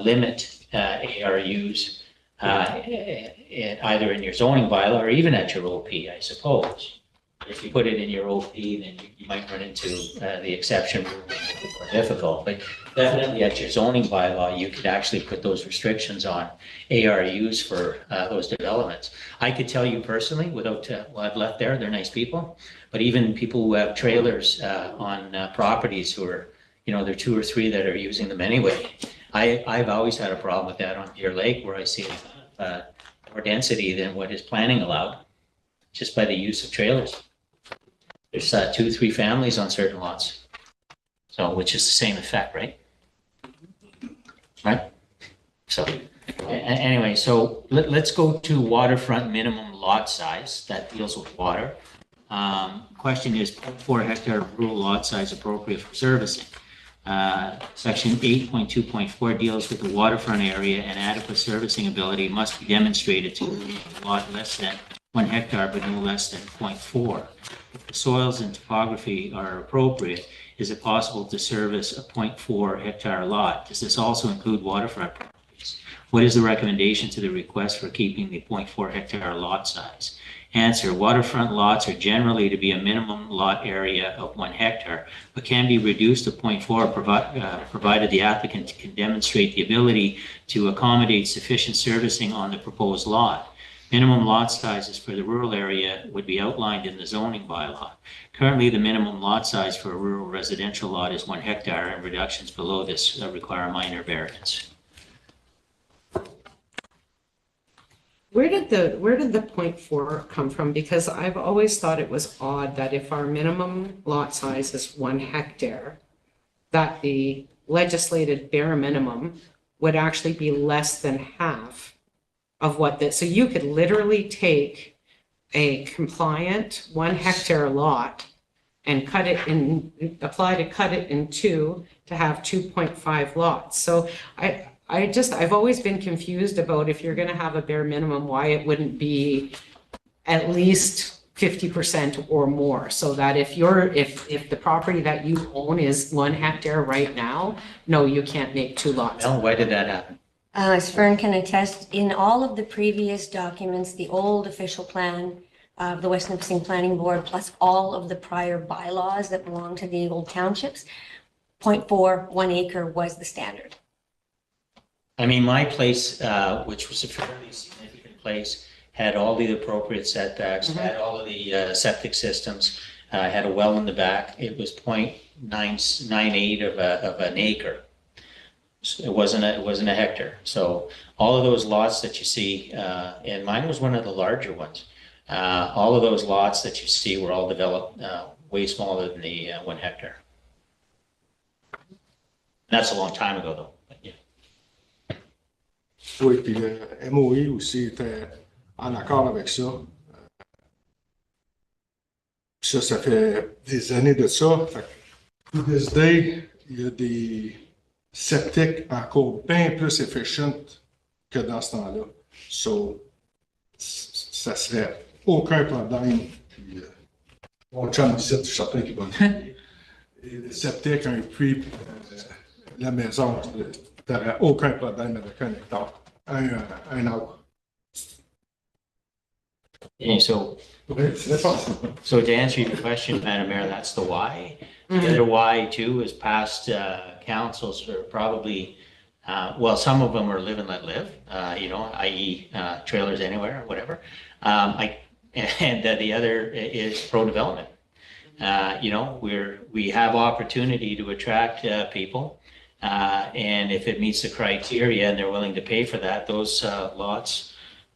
limit ARUs either in your zoning bylaw or even at your OP, I suppose. If you put it in your OP, then you might run into the exception rule, more difficult. But definitely at your zoning bylaw, you could actually put those restrictions on ARUs for those developments. I could tell you personally, without what I've left there, they're nice people. But even people who have trailers on properties who are, there are 2 or 3 that are using them anyway. I've always had a problem with that on Deer Lake, where I see more density than what is planning allowed, just by the use of trailers. There's 2, 3 families on certain lots, so which is the same effect, right? Right. So anyway, so let's go to waterfront minimum lot size. That deals with water. Question is 0.4 hectare rural lot size appropriate for servicing. Section 8.2.4 deals with the waterfront area, and adequate servicing ability must be demonstrated to a lot less than 1 hectare, but no less than 0.4. If the soils and topography are appropriate, is it possible to service a 0.4 hectare lot? Does this also include waterfront properties? What is the recommendation to the request for keeping the 0.4 hectare lot size? Answer: waterfront lots are generally to be a minimum lot area of 1 hectare, but can be reduced to 0.4 provided the applicant can demonstrate the ability to accommodate sufficient servicing on the proposed lot. Minimum lot sizes for the rural area would be outlined in the zoning bylaw. Currently, the minimum lot size for a rural residential lot is 1 hectare, and reductions below this require minor variance. Where did the 0.4 come from? Because I've always thought it was odd that if our minimum lot size is 1 hectare, that the legislated bare minimum would actually be less than half of what this. So you could literally take a compliant 1 hectare lot and cut it in 2 to have 2.5 lots. So I've always been confused about, if you're going to have a bare minimum, why it wouldn't be at least 50% or more, so that if the property that you own is 1 hectare right now, no, you can't make 2 lots. Well, why did that happen? As Fern can attest, in all of the previous documents, the old official plan of the West Nipissing Planning Board, plus all of the prior bylaws that belong to the old townships, 0.4, 1 acre was the standard. I mean, my place, which was a fairly significant place, had all the appropriate setbacks, had all of the septic systems, had a well in the back. It was 0.998 of an acre. So it wasn't a hectare. So all of those lots that you see, and mine was one of the larger ones. All of those lots that you see were all developed way smaller than the 1 hectare. That's a long time ago, though. But, yeah. Oui, puis le MOE aussi était en accord avec ça. Ça fait des années de ça. Fait que, to this day, il y a des septiques encore bien plus efficient que dans ce temps-là. So, ça serait aucun problème. Puis, mon chum visite, je suis certain qu'il va le dire. Et le septique, un puits, puis, la maison, tu n'aurais aucun problème avec 1 hectare, un acre. And so, Oui, c'est facile. so to answer your question, Madam Mayor, that's the why. The other why too is past councils are probably, well, some of them are live and let live, i.e. Trailers anywhere, or whatever. And the other is pro-development. We have opportunity to attract people. And if it meets the criteria and they're willing to pay for that, those lots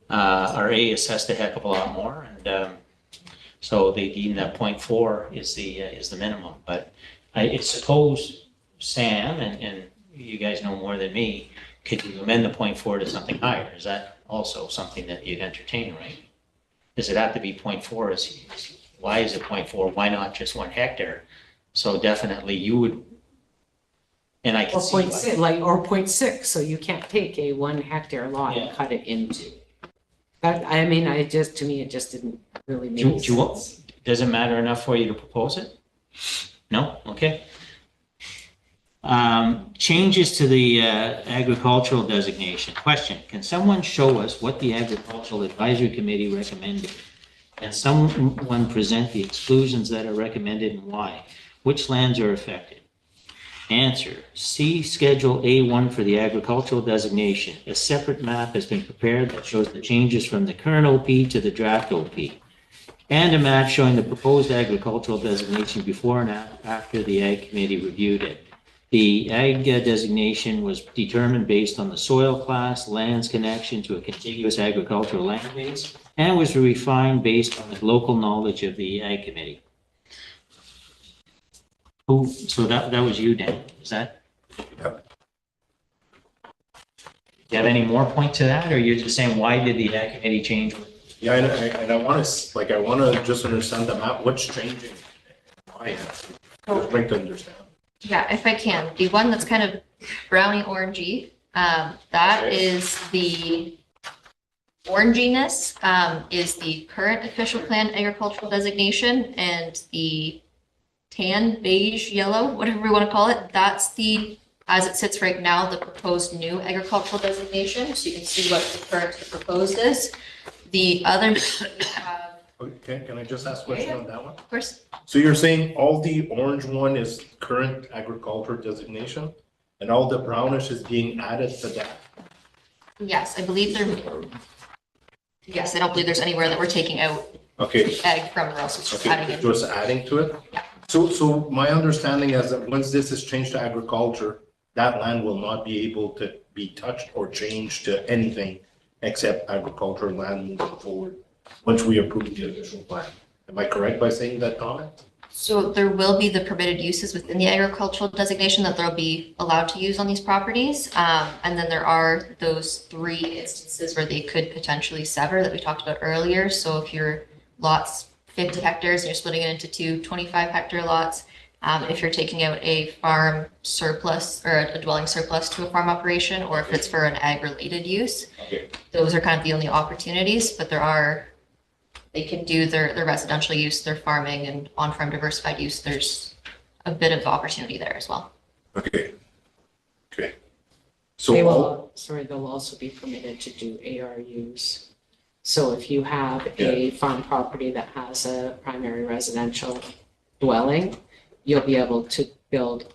are assessed a heck of a lot more. And so they deem that 0.4 is the minimum. But I suppose, Sam, and you guys know more than me, could you amend the 0.4 to something higher? Is that also something that you'd entertain, right? Does it have to be 0.4? Why is it 0.4? Why not just 1 hectare? So definitely you would, and I can Or see. 0.6, or 0.6, so you can't take a 1 hectare lot and Yeah. cut it into. That, I mean, to me, it just didn't really make Do you want- sense. Does it matter enough for you to propose it? No? Okay. Changes to the agricultural designation. Question, can someone show us what the Agricultural Advisory Committee recommended? Can someone present the exclusions that are recommended and why? Which lands are affected? Answer, see Schedule A1 for the agricultural designation. A separate map has been prepared that shows the changes from the current OP to the draft OP, and a map showing the proposed agricultural designation before and after the Ag Committee reviewed it. The Ag designation was determined based on the soil class, land's connection to a contiguous agricultural land base, and was refined based on the local knowledge of the Ag Committee. So that was you, Dan, is that? Yep. Do you have any more point to that, or you're just saying, why did the Ag Committee change? Yeah, and I want to just understand the map, what's changing? Why? I'd like to understand. Yeah, if I can, the one that's kind of browny orangey, that Okay. is the oranginess, is the current official plan agricultural designation, and the tan, beige, yellow, whatever we want to call it, that's the, as it sits right now, the proposed new agricultural designation. So you can see what the current proposed is. The other, Okay, can I just ask a question on that one? of course, So you're saying all the orange one is current agriculture designation, and all the brownish is being added to that? yes, I believe there, yes, I don't believe there's anywhere that we're taking out Okay, ag from, or else it's just okay, adding in. just adding to it? Yeah. So my understanding is that once this is changed to agriculture, that land will not be able to be touched or changed to anything except agricultural land moving forward, once we approve the official plan. Am I correct by saying that comment? So there will be the permitted uses within the agricultural designation that they'll be allowed to use on these properties. And then there are those 3 instances where they could potentially sever that we talked about earlier. So if your lot's 50 hectares and you're splitting it into 2 25-hectare lots, if you're taking out a farm surplus or a dwelling surplus to a farm operation, or if it's for an ag-related use, Okay. those are kind of the only opportunities, but they can do their residential use, their farming and on-farm diversified use. There's a bit of opportunity there as well. Okay. Okay. So They all, will, they'll also be permitted to do ARUs. So if you have a farm property that has a primary residential dwelling, you'll be able to build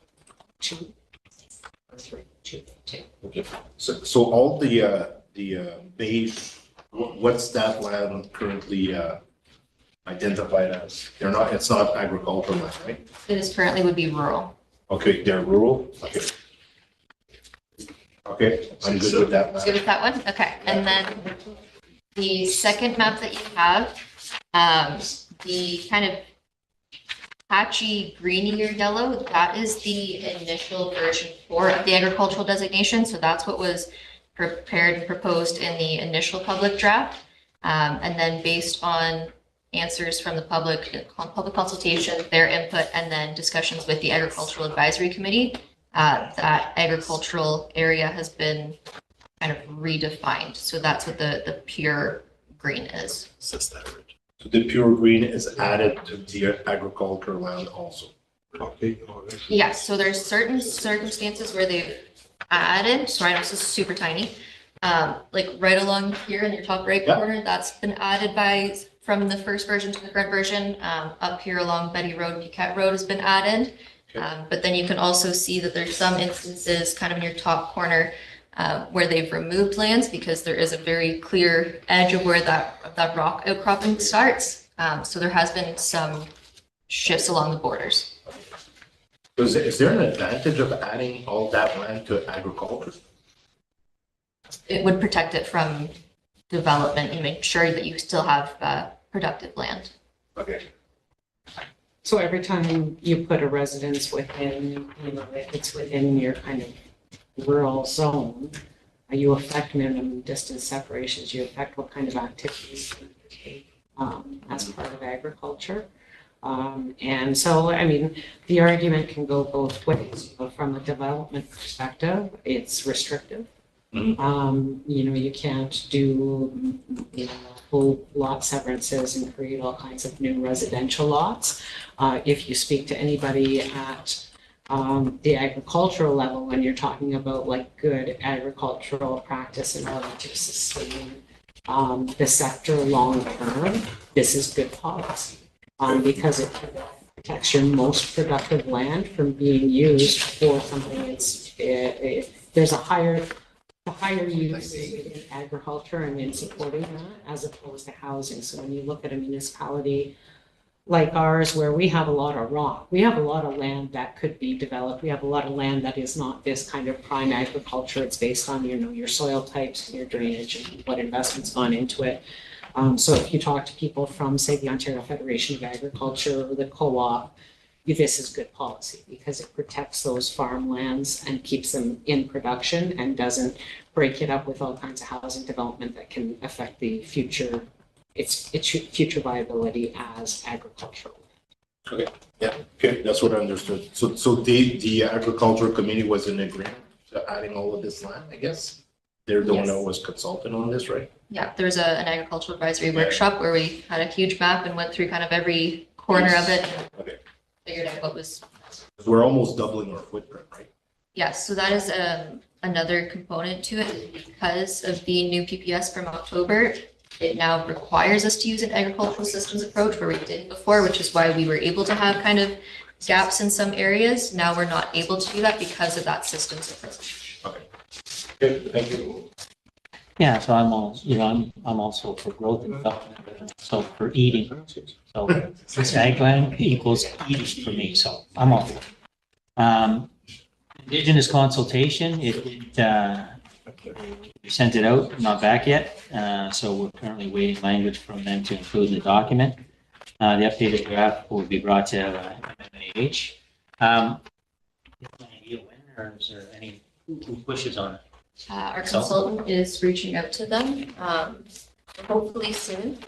2 or 3, 2. so all the beige, what's that land currently, identified as? They're not, it's not agricultural land, right? It is currently would be rural. Okay, they're rural, okay. Okay, I'm good with that. Good with that one? Okay. And then the second map that you have, the kind of patchy greenier yellow, that is the initial version 4 of the agricultural designation. So that's what was prepared and proposed in the initial public draft. And then based on answers from the public consultation, their input, and then discussions with the Agricultural Advisory Committee, that agricultural area has been kind of redefined. So that's what the pure green is. So the pure green is added to the agricultural land also. Okay. Yeah, so there's certain circumstances where they've added, sorry, this is super tiny. Like right along here in your top right Yeah. corner, that's been added from the first version to the current version. Up here along Betty Road and Duquette Road has been added. But then you can also see that there's some instances kind of in your top corner where they've removed lands because there is a very clear edge of where that rock outcropping starts. So there has been some shifts along the borders. Is there an advantage of adding all that land to agriculture? It would protect it from development and make sure that you still have productive land. Okay. So every time you put a residence within, if it's within your kind of rural zone, you affect minimum distance separations, you affect what kind of activities you take as part of agriculture. And so, I mean, the argument can go both ways. From a development perspective, it's restrictive. You can't do, full lot severances and create all kinds of new residential lots. If you speak to anybody at the agricultural level, when you're talking about like good agricultural practice in order to sustain the sector long term, this is good policy because it protects your most productive land from being used for something there's a higher use in agriculture and in supporting that as opposed to housing. So when you look at a municipality like ours, where we have a lot of rock, we have a lot of land that could be developed. We have a lot of land that is not this kind of prime agriculture. It's based on, your soil types, your drainage, and what investment's gone into it. So if you talk to people from, say, the Ontario Federation of Agriculture or the co-op, this is good policy because it protects those farmlands and keeps them in production and doesn't break it up with all kinds of housing development that can affect the future, its future viability as agricultural. Okay, yeah, okay, that's what I understood. So the agricultural committee was in agreement to adding all of this land, I guess? They're the one that was consulting on this, right? Yeah, there was an agricultural advisory workshop where we had a huge map and went through kind of every corner of it. Okay. Figured out what was. We're almost doubling our footprint, right? Yes, so that is another component to it because of the new PPS from October. It now requires us to use an agricultural systems approach where we didn't before, which is why we were able to have kind of gaps in some areas. Now we're not able to do that because of that systems approach. Okay. Good, thank you. Yeah, so I'm also for growth and development, so for eating. So ag land equals eating for me, so I'm all for it. Indigenous consultation, we sent it out, not back yet. So we're currently waiting language from them to include in the document. The updated draft will be brought to MMAH. Any idea when, or is there any who pushes on it? Our consultant is reaching out to them, hopefully soon.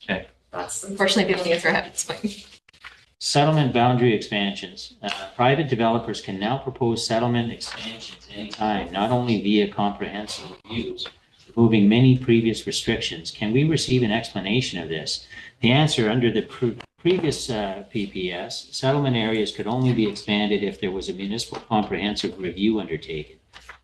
Okay. That's unfortunately the only answer I have at this point. Settlement boundary expansions. Private developers can now propose settlement expansions anytime, not only via comprehensive reviews, removing many previous restrictions. Can we receive an explanation of this? The answer: under the previous PPS, settlement areas could only be expanded if there was a municipal comprehensive review undertaken.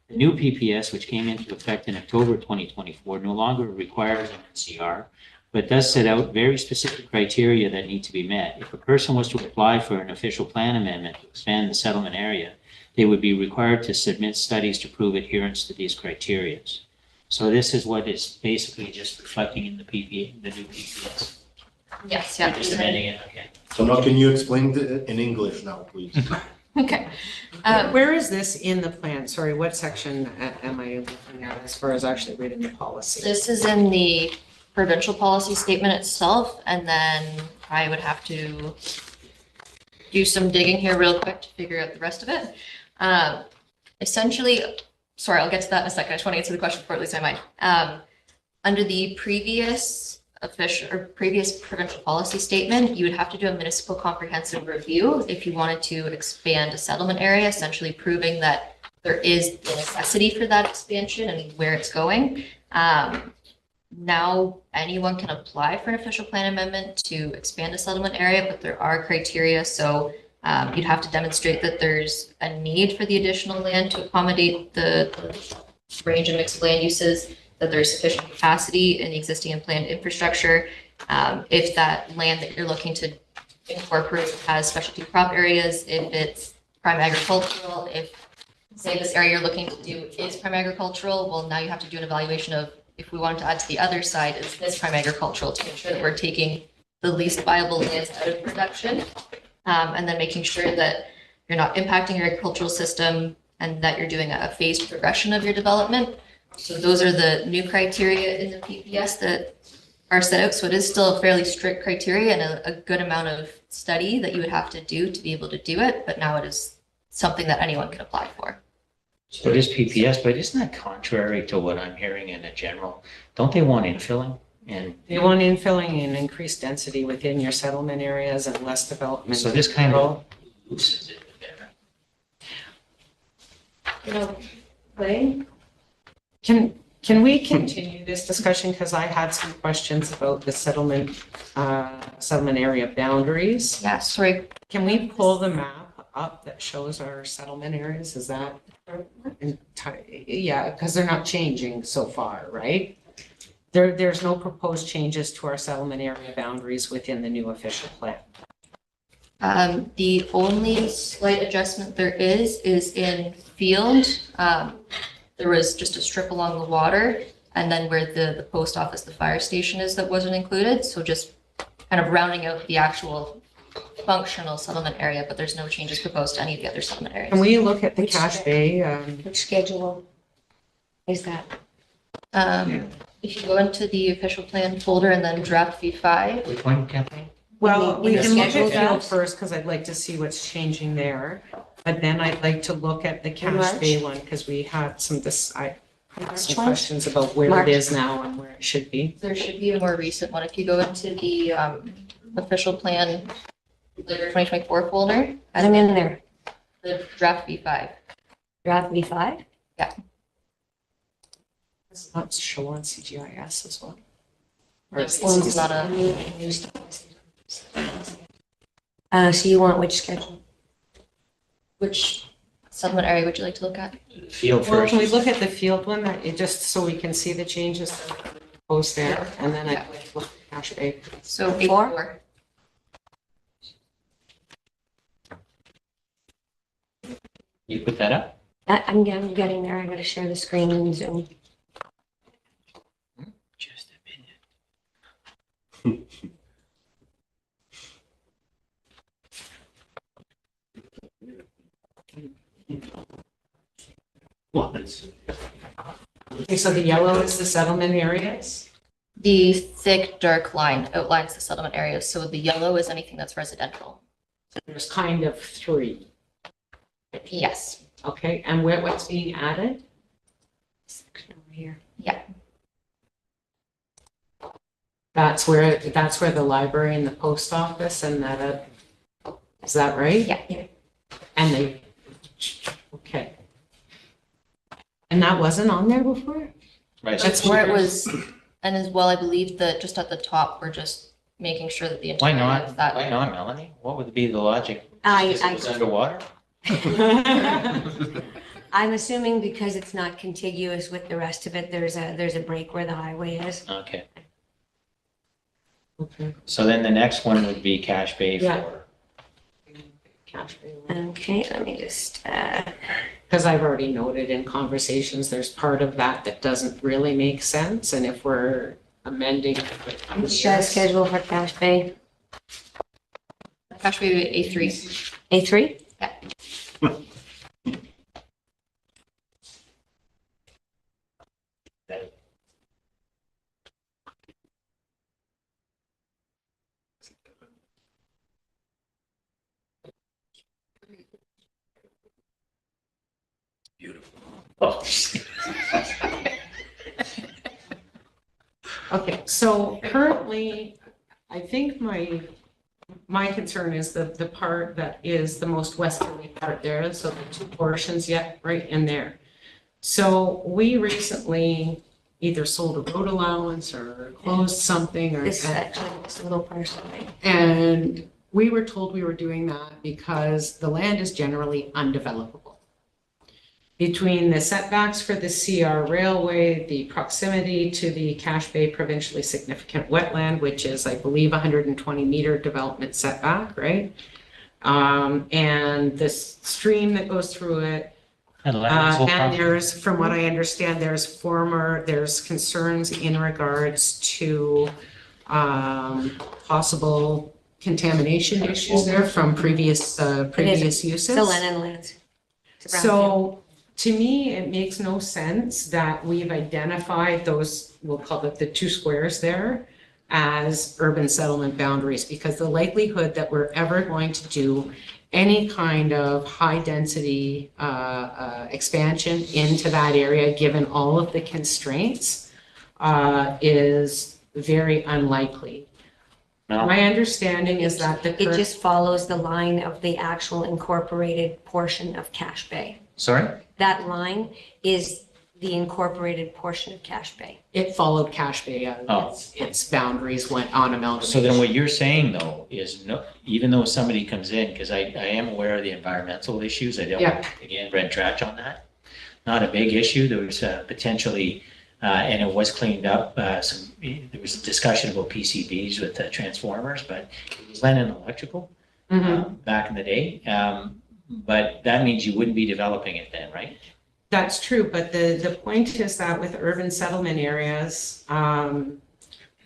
The new PPS, which came into effect in October 2024, no longer requires an NCR, but does set out very specific criteria that need to be met. If a person was to apply for an official plan amendment to expand the settlement area, they would be required to submit studies to prove adherence to these criteria. So this is what is basically just reflecting in the new PPS. Yes, You're yeah. just amending it, okay. So now can you explain it in English now, please? Okay. Where is this in the plan? Sorry, what section am I looking at as far as actually reading the policy? This is in the provincial policy statement itself, and then I would have to do some digging here real quick to figure out the rest of it. Essentially, sorry, I'll get to that in a second. I just want to get to the question before it leaves my mind. Under the previous official or previous provincial policy statement, you would have to do a municipal comprehensive review if you wanted to expand a settlement area, essentially proving that there is the necessity for that expansion and where it's going. Now anyone can apply for an official plan amendment to expand a settlement area, but there are criteria. So you'd have to demonstrate that there's a need for the additional land to accommodate the range of mixed land uses, that there's sufficient capacity in the existing and planned infrastructure. If that land that you're looking to incorporate has specialty crop areas, if it's prime agricultural, if say this area you're looking to do is prime agricultural, well, now you have to do an evaluation of if we wanted to add to the other side, is this prime agricultural, to ensure that we're taking the least viable lands out of production, and then making sure that you're not impacting your agricultural system and that you're doing a phased progression of your development. So those are the new criteria in the PPS that are set out. So it is still a fairly strict criteria and a good amount of study that you would have to do to be able to do it. But now it is something that anyone can apply for. So it is PPS, but isn't that contrary to what I'm hearing in a general? Don't they want infilling? And You want infilling and increased density within your settlement areas and less development. so this kind of loosens it a bit. You know, Wayne? Can we continue this discussion? Because I had some questions about the settlement area boundaries. Yeah, sorry. Can we pull the map up that shows our settlement areas? Is that? Yeah, because they're not changing so far, right? There's no proposed changes to our settlement area boundaries within the new official plan. The only slight adjustment there is in field. There was just a strip along the water, and then where the post office, the fire station is, that wasn't included. So just kind of rounding out the actual functional settlement area, but there's no changes proposed to any of the other settlement areas. Can we look at the Which Cache Bay? Which schedule is that? If you go into the official plan folder and then draft V5, Which one, Kathleen? Well, we the can look at schedule field does? first, because I'd like to see what's changing there. But then I'd like to look at the Cache March? Bay one, because we had some, I had March some one? questions about where March. it is now and where it should be. there should be a more recent one. If you go into the official plan later 2024 folder, I'm in there. the draft V5. Draft V5? Does not show on CGIS as well. Or This is is not a, So you want which schedule? which settlement area would you like to look at? Field Well, first. can we look at the field one, that it just so we can see the changes that are proposed there, and then I'd like to look at Cache Bay. So Four? A4. You put that up? I'm getting there. I gotta share the screen and Zoom. Just a minute. Well, that's. Okay, so the yellow is the settlement areas? The thick dark line outlines the settlement areas. So the yellow is anything that's residential. There's kind of three, Yes. okay? And what's being added? Section over here. Yeah. That's where the library and the post office and that, is that right? Yeah. And they, okay. And that wasn't on there before? Right. That's where it was. And as well, I believe that just at the top, we're just making sure that the Why entire not? of that. Why not, Melanie? What would be the logic? I- It's underwater? I'm assuming because it's not contiguous with the rest of it, there's a break where the highway is. Okay. Okay. So then the next one would be Cache Bay Yeah. for. Cache Bay. Okay, let me just, Because I've already noted in conversations, there's part of that that doesn't really make sense. And if we're amending. Which schedule for Cache Bay? Cache Bay A3. A3? Oh. Okay, so currently, I think my concern is the part that is the most westerly part there, so the two portions yet right in there. So we recently either sold a road allowance or closed something or. This section, this little parcel, right? And we were told we were doing that because the land is generally undevelopable. Between the setbacks for the CR Railway, the proximity to the Cache Bay provincially significant wetland, which is, I believe, 120-meter development setback, right? And the stream that goes through it. And there's, from what I understand, there's concerns in regards to possible contamination issues there from previous uses. The Lennon lands. It's a brownfield. So to me, it makes no sense that we've identified those, we'll call it the two squares there, as urban settlement boundaries, because the likelihood that we're ever going to do any kind of high density expansion into that area, given all of the constraints, is very unlikely. No. My understanding is that the It current, just follows the line of the actual incorporated portion of Cache Bay. Sorry? That line is the incorporated portion of Cache Bay. it followed Cache Bay, Oh. its boundaries went on amalgamation. So then what you're saying though is no, even though somebody comes in, because I am aware of the environmental issues, I don't, Yeah. again, Brent Tratch on that. Not a big issue. There was potentially, and it was cleaned up, there was a discussion about PCBs with the transformers, but it was Lennon Electrical back in the day. But that means you wouldn't be developing it then, right? That's true, but the point is that with urban settlement areas,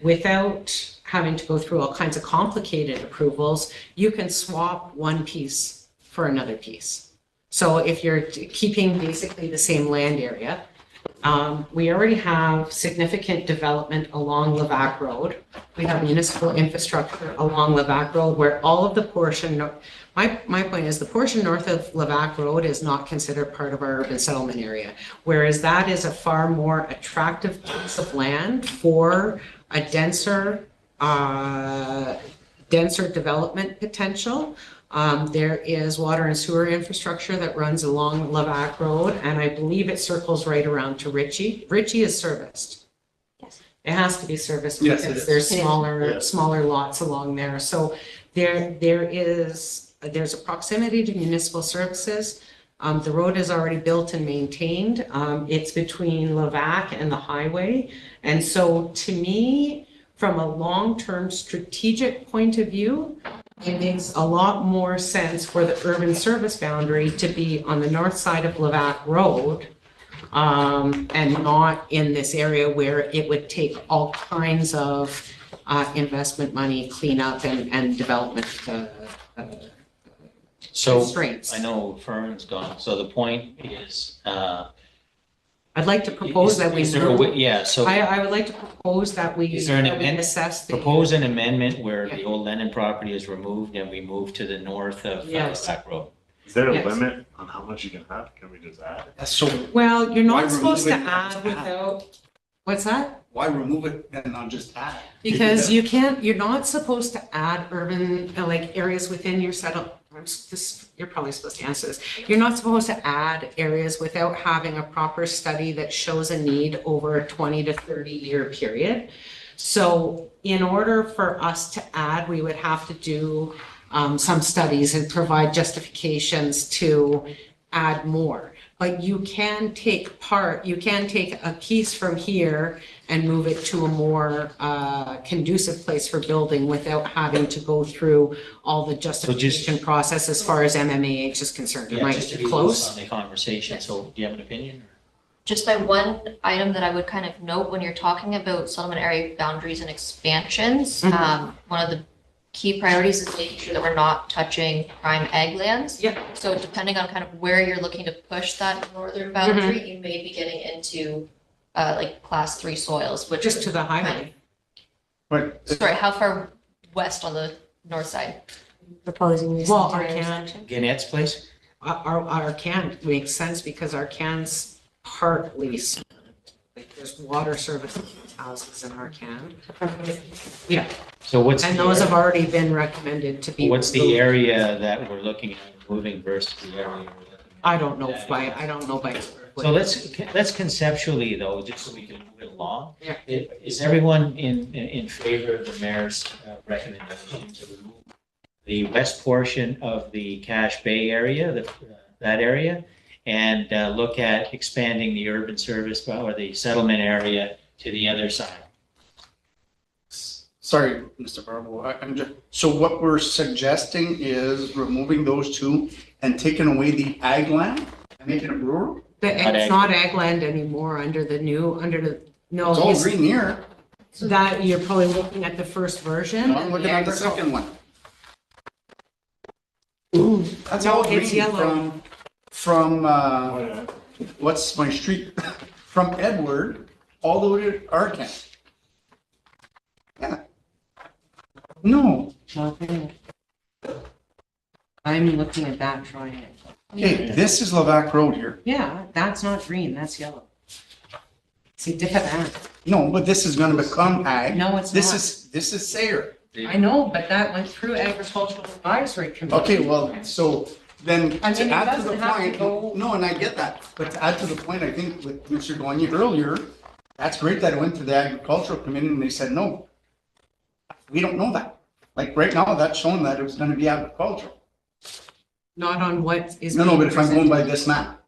without having to go through all kinds of complicated approvals, you can swap one piece for another piece. So if you're keeping basically the same land area, we already have significant development along Levac Road. We have municipal infrastructure along Levac Road where all of the portion, my point is the portion north of Levac Road is not considered part of our urban settlement area. Whereas that is a far more attractive piece of land for a denser development potential. There is water and sewer infrastructure that runs along Levac Road, and I believe it circles right around to Ritchie. Ritchie is serviced. Yes. It has to be serviced Yes, it because is. there's It is. smaller lots along there. So there's a proximity to municipal services. The road is already built and maintained. It's between Levac and the highway. And so to me, from a long-term strategic point of view, it makes a lot more sense for the urban service boundary to be on the north side of Levac Road, and not in this area where it would take all kinds of investment money, cleanup and development So constraints. I know Fern's gone. So the point is, I'd like to propose that we is there a way- yeah, so I would like to propose that we Is there an that we amendment? assess the. propose an amendment where Yeah. the old Lennon property is removed and we move to the north of Yes. Back Road. Is there a Yes. limit on how much you can have? Can we just add? So Well, you're Why not supposed to remove it? add without, what's that? why remove it and not just add? Because you're not supposed to add urban, like areas within your you're probably supposed to answer this. You're not supposed to add areas without having a proper study that shows a need over a 20 to 30-year period. So in order for us to add, we would have to do some studies and provide justifications to add more. But you can take a piece from here and move it to a more conducive place for building without having to go through all the justification process as far as MMAH is concerned. It Yeah, might just to be be close. close on the conversation. So do you have an opinion? Just my one item that I would kind of note when you're talking about settlement area boundaries and expansions, one of the key priorities is making sure that we're not touching prime ag lands. Yeah. So depending on kind of where you're looking to push that northern boundary, you may be getting into like class 3 soils, which Just to the highway. But sorry, how far west on the north side? Proposing this Well, entire Arcan. section. Gannett's place? Our can makes sense because our can's partly, like there's water service houses in our can. Yeah, So what's? and the those area- have already been recommended to be. What's the removed. area that we're looking at moving versus the area we're looking at? I don't know I don't know by. So let's conceptually though, just so we can move it along. Yeah. Is everyone in favor of the mayor's recommendation to remove the west portion of the Cache Bay area, that area, and look at expanding the urban service or the settlement area to the other side? sorry, Mr. Barbo, I'm just, so what we're suggesting is removing those two and taking away the ag land and making it rural? It's not ag land anymore under the, no, It's all he's- green here. that, you're probably looking at the first version. I'm looking at the second one. That's No, all it's green yellow. from, what's my street? From Edward all the way to Arcan. Yeah. No, I'm looking at that triangle. okay, this is Levac Road here. Yeah, that's not green, that's yellow. See, different. No, but this is gonna become ag. No, it's This not. this is Sayre. I know, but that went through agricultural advisory committee. Okay, well, so then I mean, to it add to the doesn't have to point, go- no, and I get that, but to add to the point, I think with Mr. Gagne earlier, that's great that it went to the agricultural committee and they said, no. We don't know that. Like right now, that's showing that it was gonna be agricultural. Not on what is. No, being but if I'm going by presented. this map.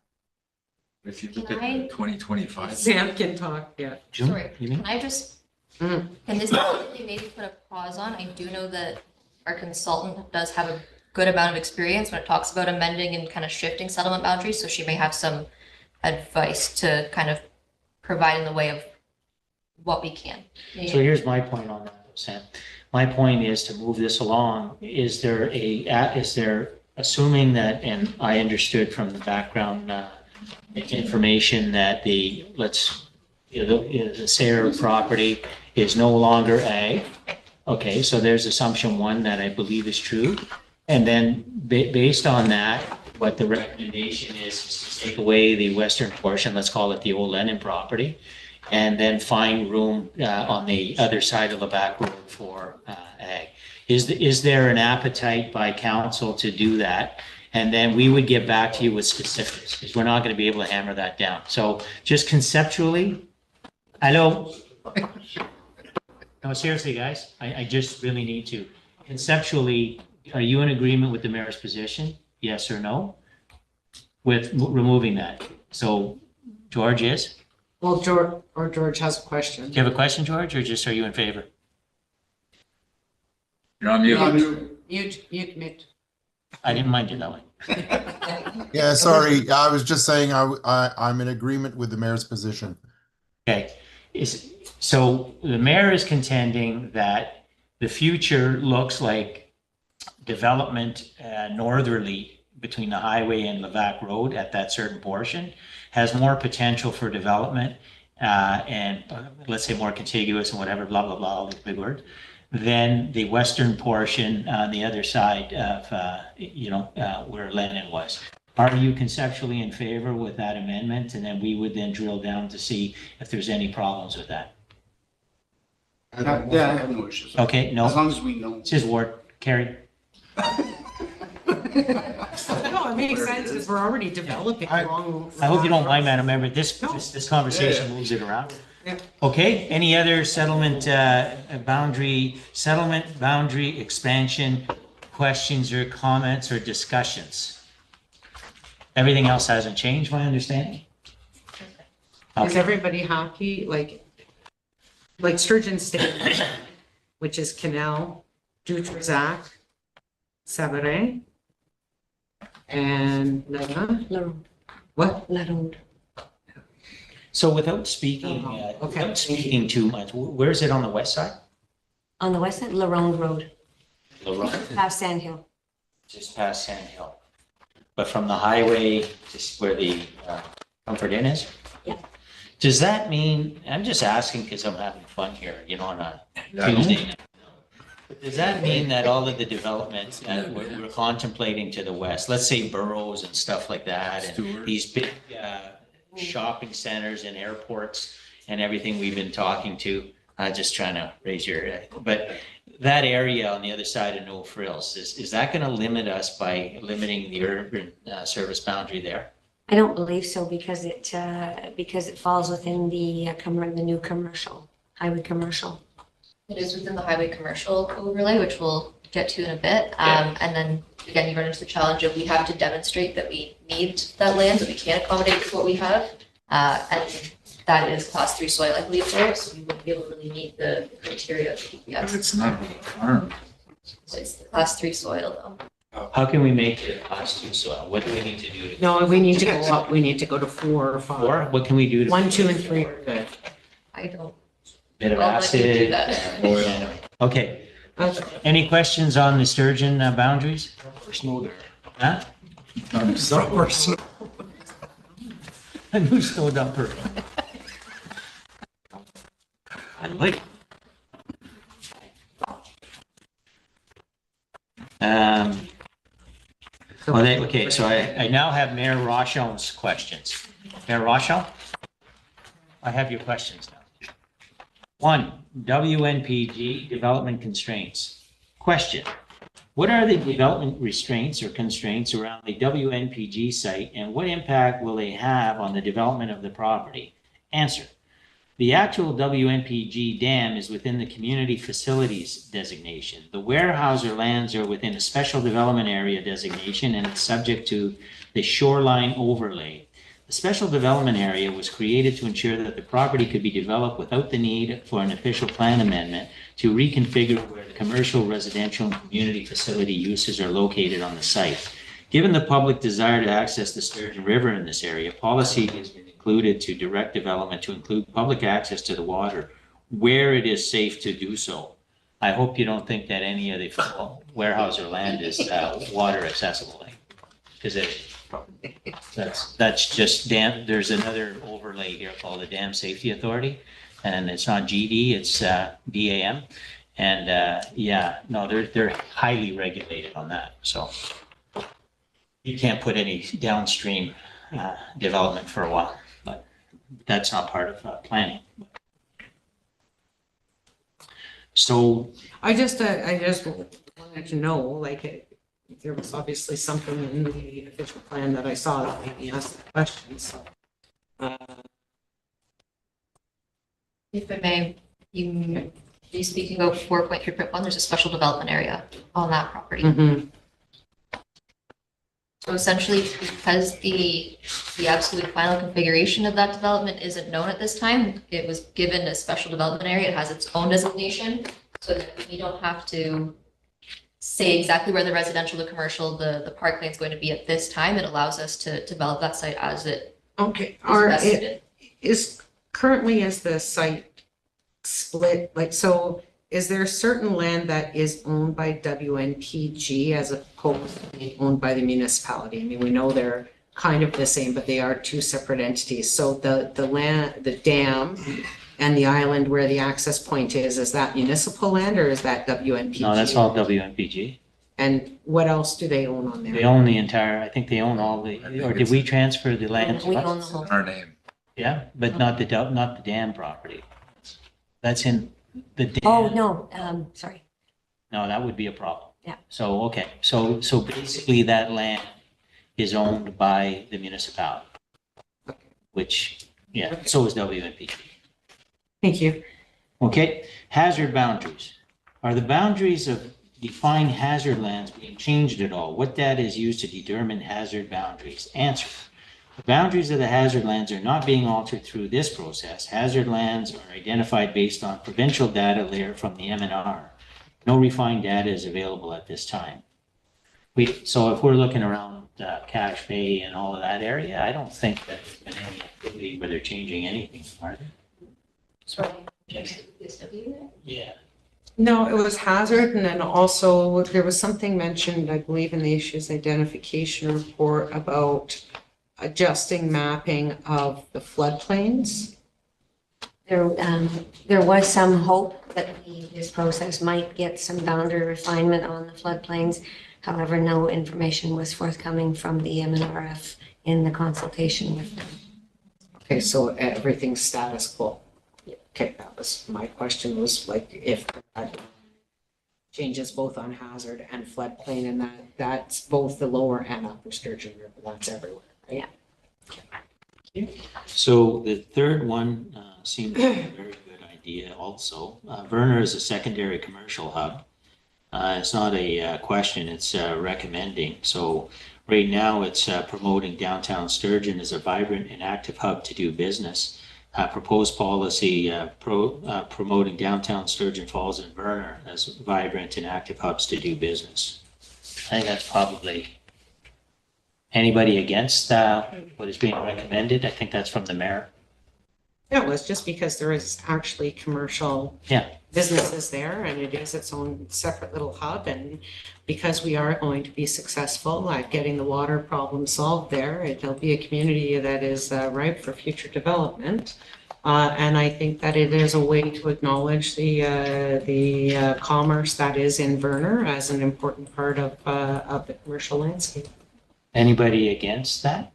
If you look Can I- at 2025. Sam can talk, yeah. June, Sorry, you mean? can I just, Mhm. can this maybe put a pause on? I do know that our consultant does have a good amount of experience when it talks about amending and kind of shifting settlement boundaries, so she may have some advice to kind of provide in the way of what we can. So here's my point on that, Sam. My point is to move this along, is there assuming that, and I understood from the background information that the Sayre property is no longer ag. Okay, so there's assumption one that I believe is true. And then based on that, what the recommendation is to take away the western portion, let's call it the old Lennon property, and then find room on the other side of the back road for ag. Is there an appetite by council to do that? And then we would get back to you with specifics, because we're not going to be able to hammer that down. So just conceptually, hello? No, seriously, guys, I just really need to. Conceptually, are you in agreement with the mayor's position? Yes or no? With removing that? So George is? Well, George has a question. Do you have a question, George, or just are you in favor? You're on mute. You commit. I didn't mind you that way. Yeah, sorry. I was just saying I'm in agreement with the mayor's position. Okay, so the mayor is contending that the future looks like development northerly between the highway and Levac Road at that certain portion has more potential for development and let's say more contiguous and whatever, blah, blah, blah, all these big words, than the western portion on the other side of, where Lennon was. Are you conceptually in favor with that amendment? And then we would then drill down to see if there's any problems with that. Yeah, I have no issues. Okay, As no, long as we know. it's his ward, Carrie. No, it makes sense because we're already developing along. I hope you don't mind, Madam Member, this conversation moves it around. Yeah. Okay, any other settlement boundary expansion questions or comments or discussions? Everything else hasn't changed, my understanding? Is everybody happy? Like Sturgeon State, which is Canal, Dutrizac, Savarin, and Lena. La Ronde. What? La Ronde. So without speaking, Okay. without speaking too much, where is it on the west side? On the west side, Larone Road, LaRonde, past Sand Hill. just past Sand Hill. But from the highway, just where the Comfort Inn is? Yeah. Does that mean, I'm just asking because I'm having fun here, you know, on a Yeah. Tuesday night. Does that mean that all of the developments that we're contemplating to the west, let's say boroughs and stuff like that, and Stewart. these big shopping centers and airports and everything we've been talking to, just trying to raise your, but that area on the other side of No Frills, is that going to limit us by limiting the urban service boundary there? I don't believe so because it falls within the new commercial, highway commercial. It is within the highway commercial overlay, which we'll get to in a bit. And then again, you run into the challenge of we have to demonstrate that we need that land, that we can accommodate with what we have. And that is class 3 soil, I believe, there, so we wouldn't be able to really meet the criteria of PPS. It's not a farm. So it's the class 3 soil though. How can we make it class 2 soil? What do we need to do? No, we need to go up. We need to go to 4 or 5. Or what can we do? 1, 2, and 3 are good. I don't, Bit of I'll let you do acid. that. Anyway. Okay, Okay. any questions on the sturgeon boundaries? Snow there. Huh? A new snow dumper. I like. Okay, so I now have Mayor Rochon's questions. Mayor Rochon? I have your questions now. 1, WNPG development constraints. Question: what are the development restraints or constraints around the WNPG site, and what impact will they have on the development of the property? Answer: the actual WNPG dam is within the community facilities designation. The Weyerhaeuser lands are within a special development area designation, and it's subject to the shoreline overlay. The special development area was created to ensure that the property could be developed without the need for an official plan amendment to reconfigure where the commercial, residential, and community facility uses are located on the site. Given the public desire to access the Sturgeon River in this area, policy has been included to direct development to include public access to the water where it is safe to do so. I hope you don't think that any of the Weyerhaeuser land is water accessible, because that's just dam. There's another overlay here called the Dam Safety Authority, and it's not GD, it's DAM, and yeah, no, they're highly regulated on that. So you can't put any downstream development for a while, but that's not part of planning. So I just wanted to know, like, there was obviously something in the official plan that I saw that made me ask the question, so. If I may, you speaking about 4.3.1, there's a special development area on that property. Mhm. So essentially, because the absolute final configuration of that development isn't known at this time, it was given a special development area. It has its own designation, so that we don't have to say exactly where the residential, the commercial, the parkland is going to be at this time. It allows us to develop that site as it Okay, is best suited. currently is the site split, like, so is there certain land that is owned by WNPG as opposed to being owned by the municipality? I mean, we know they're kind of the same, but they are two separate entities. So the land, the dam and the island where the access point is that municipal land or is that WNPG? no, that's all WNPG. And what else do they own on there? They own the entire, I think they own all the, or did we transfer the land? to We us? own the whole. Our name. Yeah, but not the dam property. That's in the dam. Oh, no, sorry. No, that would be a problem. Yeah. So, okay, so basically that land is owned by the municipality, which, yeah, so is WNPG. Thank you. Okay, hazard boundaries. Are the boundaries of defined hazard lands being changed at all? What data is used to determine hazard boundaries? Answer: the boundaries of the hazard lands are not being altered through this process. Hazard lands are identified based on provincial data layer from the MNR. No refined data is available at this time. So if we're looking around Cache Bay and all of that area, I don't think that there's been any activity where they're changing anything, are there? Yeah. No, it was hazard, and then also there was something mentioned, I believe, in the issues identification report about adjusting mapping of the floodplains. There was some hope that this process might get some boundary refinement on the floodplains. However, no information was forthcoming from the MNRF in the consultation with them. Okay, so everything's status quo. Okay, that was, my question was like, if that changes both on hazard and floodplain, and that's both the lower and upper Sturgeon River, that's everywhere, right? Yeah. So the third one seemed like a very good idea also. Verner is a secondary commercial hub. It's not a question, it's recommending. So right now it's promoting downtown Sturgeon as a vibrant and active hub to do business. Proposed policy promoting downtown Sturgeon Falls and Verner as vibrant and active hubs to do business. I think that's probably, anybody against what is being recommended? I think that's from the mayor. Yeah, it was just because there is actually commercial Yeah. businesses there, and it is its own separate little hub, and because we are going to be successful at getting the water problem solved there, it'll be a community that is ripe for future development. And I think that it is a way to acknowledge the commerce that is in Verner as an important part of the commercial landscape. Anybody against that?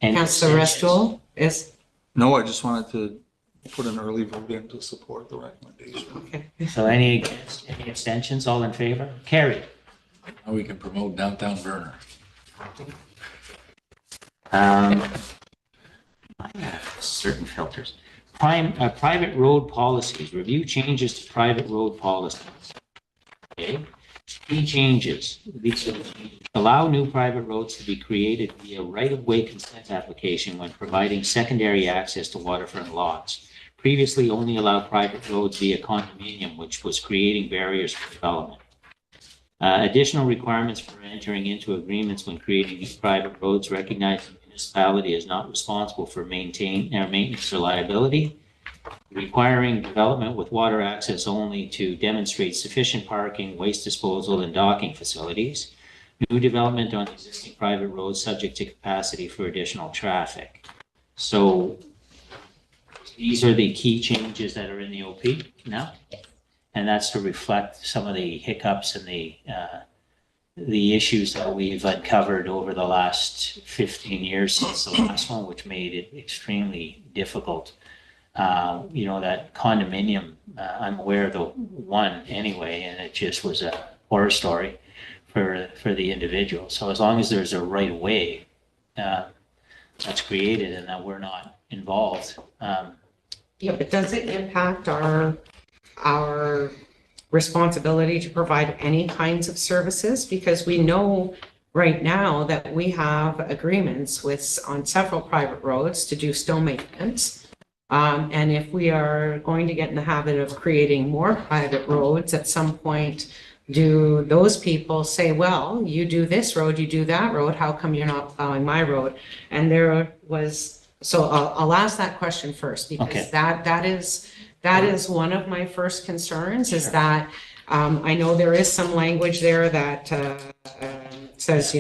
Any Councillor abstentions? Restool is, No, I just wanted to put an early vote in to support the recommendation. okay. So any against, any abstentions, all in favor? Carried. Now we can promote downtown Verner. I have certain filters. Private road policies, review changes to private road policies. Okay, key changes. These allow new private roads to be created via right-of-way consent application when providing secondary access to waterfront lots. Previously only allowed private roads via condominium, which was creating barriers for development. Additional requirements for entering into agreements when creating new private roads, recognizing the municipality is not responsible for maintenance or liability. Requiring development with water access only to demonstrate sufficient parking, waste disposal, and docking facilities. New development on existing private roads subject to capacity for additional traffic. So these are the key changes that are in the OP now. And that's to reflect some of the hiccups and the issues that we've uncovered over the last 15 years since the last one, which made it extremely difficult. That condominium, I'm aware of the one anyway, and it just was a horror story for the individual. So as long as there's a right of way that's created and that we're not involved. Yeah, but does it impact our responsibility to provide any kinds of services? Because we know right now that we have agreements on several private roads to do snow maintenance. And if we are going to get in the habit of creating more private roads at some point, do those people say, well, you do this road, you do that road, how come you're not plowing my road? And so I'll ask that question first, because Okay. that is one of my first concerns, is that I know there is some language there that says,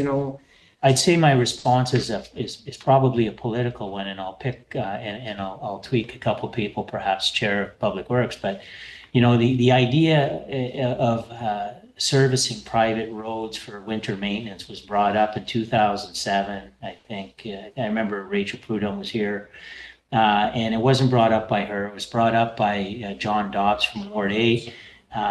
I'd say my response is probably a political one, and I'll pick and I'll tweak a couple of people, perhaps Chair of Public Works, but the idea of servicing private roads for winter maintenance was brought up in 2007. I think I remember Rachel Prudhomme was here, and it wasn't brought up by her. It was brought up by John Dobbs from Ward 8.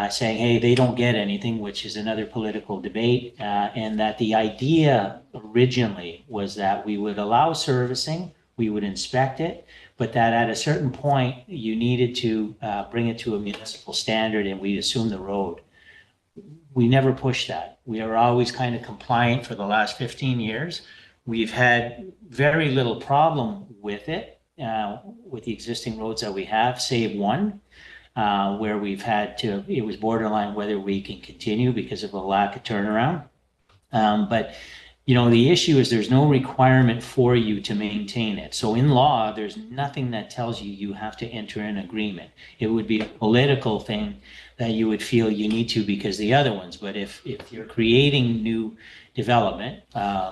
Saying, hey, they don't get anything, which is another political debate, and that the idea originally was that we would allow servicing, we would inspect it, but that at a certain point, you needed to bring it to a municipal standard and we'd assume the road. We never pushed that. We are always kind of compliant for the last 15 years. We've had very little problem with it, with the existing roads that we have, save one. Where we've had to, it was borderline whether we can continue because of a lack of turnaround. But you know, the issue is there's no requirement for you to maintain it. So in law, there's nothing that tells you you have to enter an agreement. It would be a political thing that you would feel you need to because the other ones. But if you're creating new development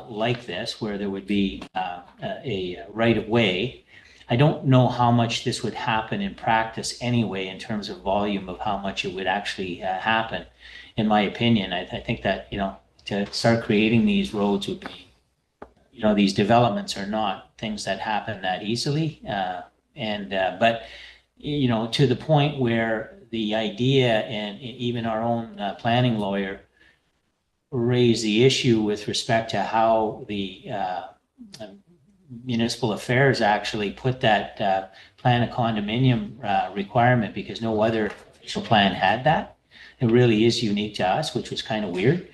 like this, where there would be a right of way, I don't know how much this would happen in practice anyway, in terms of volume of how much it would actually happen. In my opinion, I think that, you know, to start creating these roads would be, you know, these developments are not things that happen that easily. But, you know, to the point where the idea, and even our own planning lawyer raised the issue with respect to how the municipal affairs actually put that plan of condominium requirement, because no other official plan had that. It really is unique to us, which was kind of weird.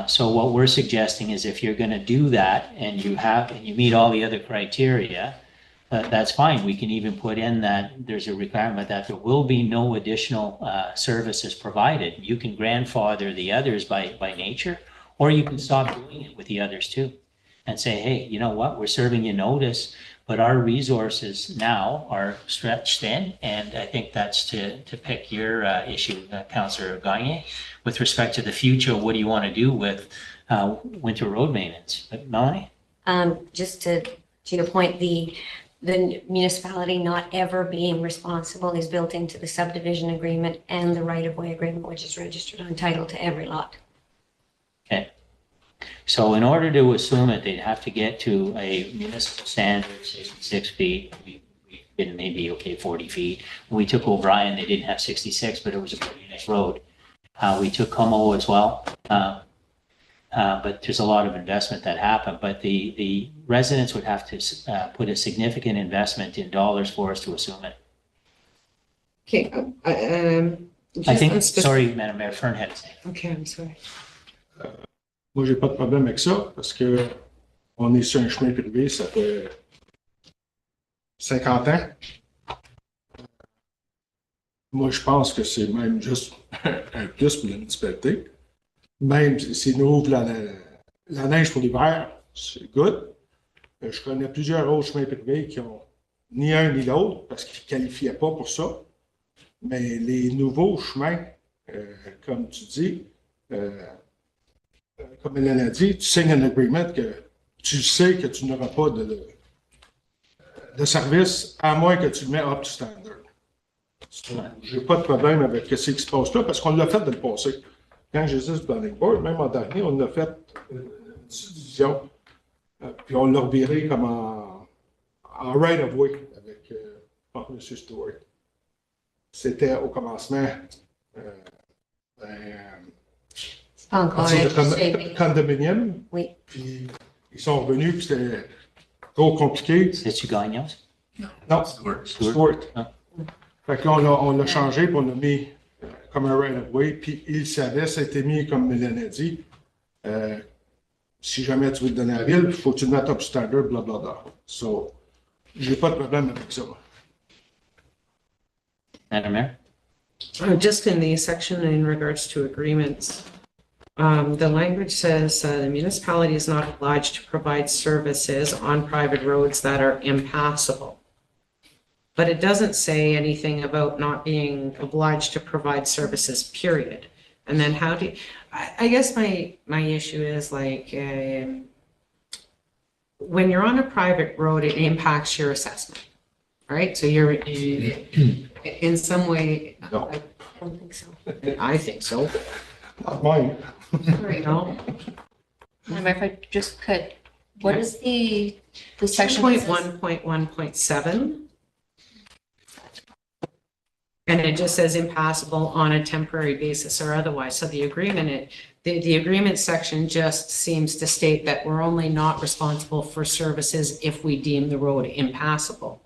So what we're suggesting is if you're going to do that and you meet all the other criteria, that's fine. We can even put in that there's a requirement that there will be no additional services provided. You can grandfather the others by nature, or you can stop doing it with the others too and say, hey, you know what, we're serving you notice, but our resources now are stretched thin. And I think that's to pick your issue, Councillor Gagne, with respect to the future. What do you want to do with winter road maintenance? Melanie? Just to your point, the municipality not ever being responsible is built into the subdivision agreement and the right-of-way agreement, which is registered on title to every lot. Okay. So in order to assume it, they'd have to get to a municipal standard, 66 feet. We did maybe, 40 feet. When we took O'Brien, they didn't have 66, but it was a pretty nice road. We took Como as well. But there's a lot of investment that happened. But the residents would have to put a significant investment in dollars for us to assume it. Okay, I think, sorry, Madam Mayor, Fern had to say. Okay, I'm sorry. Moi, j'ai pas de problème avec ça parce que on est sur un chemin privé, ça fait 50 ans. Moi, je pense que c'est même juste un plus pour la municipalité. Même si nous ouvre la neige pour l'hiver, c'est good. Je connais plusieurs autres chemins privés qui ont ni un ni l'autre parce qu'ils ne qualifiaient pas pour ça. Mais les nouveaux chemins, comme tu dis, comme Hélène a dit, tu signes un agreement que tu sais que tu n'auras pas de service à moins que tu le mets up to standard. Je n'ai pas de problème avec ce qui se passe là parce qu'on l'a fait dans le passé. Quand j'étais sur le planning board, même en dernier, on a fait une subdivision, puis on l'a reviré comme en right of way avec M. Stewart. C'était au commencement Pas encore de condominium. Oui. Puis ils sont revenus, puis c'était trop compliqué. C'est-tu Gagnon? Non, Stewart. Ah. Fait que là, on l'a changé, puis on l'a mis comme un right-of-way, puis il savait, ça a été mis, comme Mélène a dit, si jamais tu veux te donner à la ville, il faut que tu le mettes up standard, blablabla. So, j'ai pas de problème avec ça. Madam Mayor? Just in the section in regards to agreements, the language says the municipality is not obliged to provide services on private roads that are impassable. But it doesn't say anything about not being obliged to provide services, period. And then how do you, I guess my issue is like, when you're on a private road, it impacts your assessment, right? So you're in some way, No. I don't think so. I think so, Not mine. you know? Madam Mayor, if I just could, what is the section? that says- 2.1.1.7. And it just says impassable on a temporary basis or otherwise. So the agreement, the agreement section just seems to state that we're only not responsible for services if we deem the road impassable.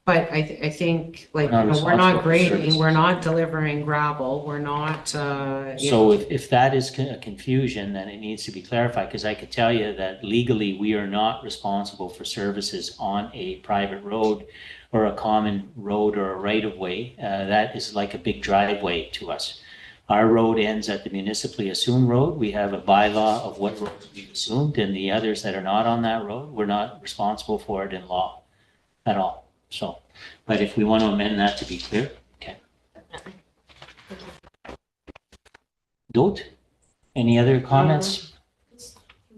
But I think, like, Not we're responsible not for grading, services. we're not delivering gravel, we're not, So if that is a confusion, then it needs to be clarified, because I could tell you that legally, we are not responsible for services on a private road or a common road or a right-of-way. That is like a big driveway to us. Our road ends at the municipally assumed road. We have a bylaw of what roads we've assumed, and the others that are not on that road, we're not responsible for it in law at all. So, but if we want to amend that to be clear, okay. Dote, any other comments?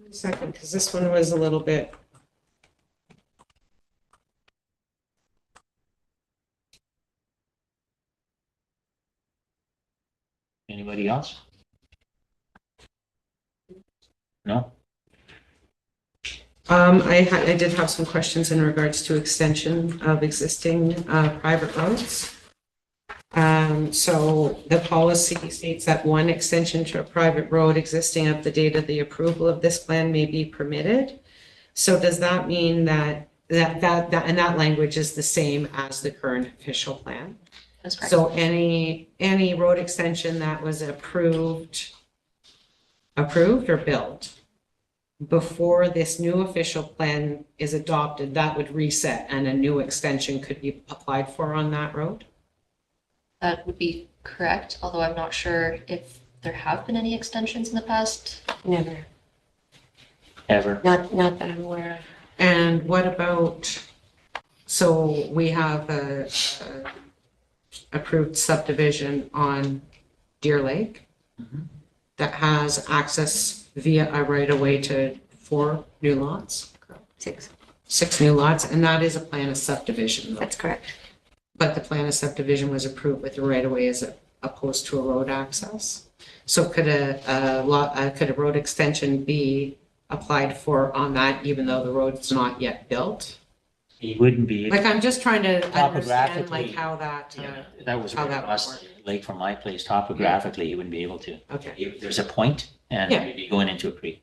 Second, because this one was a little bit. Anybody else? No? I did have some questions in regards to extension of existing private roads. So the policy states that one extension to a private road existing at the date of the approval of this plan may be permitted. So does that mean that and that language is the same as the current official plan? That's correct. So any road extension that was approved or built before this new official plan is adopted, that would reset and a new extension could be applied for on that road? That would be correct, although I'm not sure if there have been any extensions in the past. Never, Ever? not that I'm aware of. And what about, so we have a approved subdivision on Deer Lake that has access via a right-of-way to 4 new lots, 6 new lots, and that is a plan of subdivision. That's correct. But the plan of subdivision was approved with the right-of-way as opposed to a road access. So could a road extension be applied for on that even though the road's not yet built? You wouldn't be. Like, I'm just trying to understand Topographically, like how that, That was how right that across would the lake from my place. Topographically, you wouldn't be able to. okay. If there's a point and Yeah. you'd be going into a creek.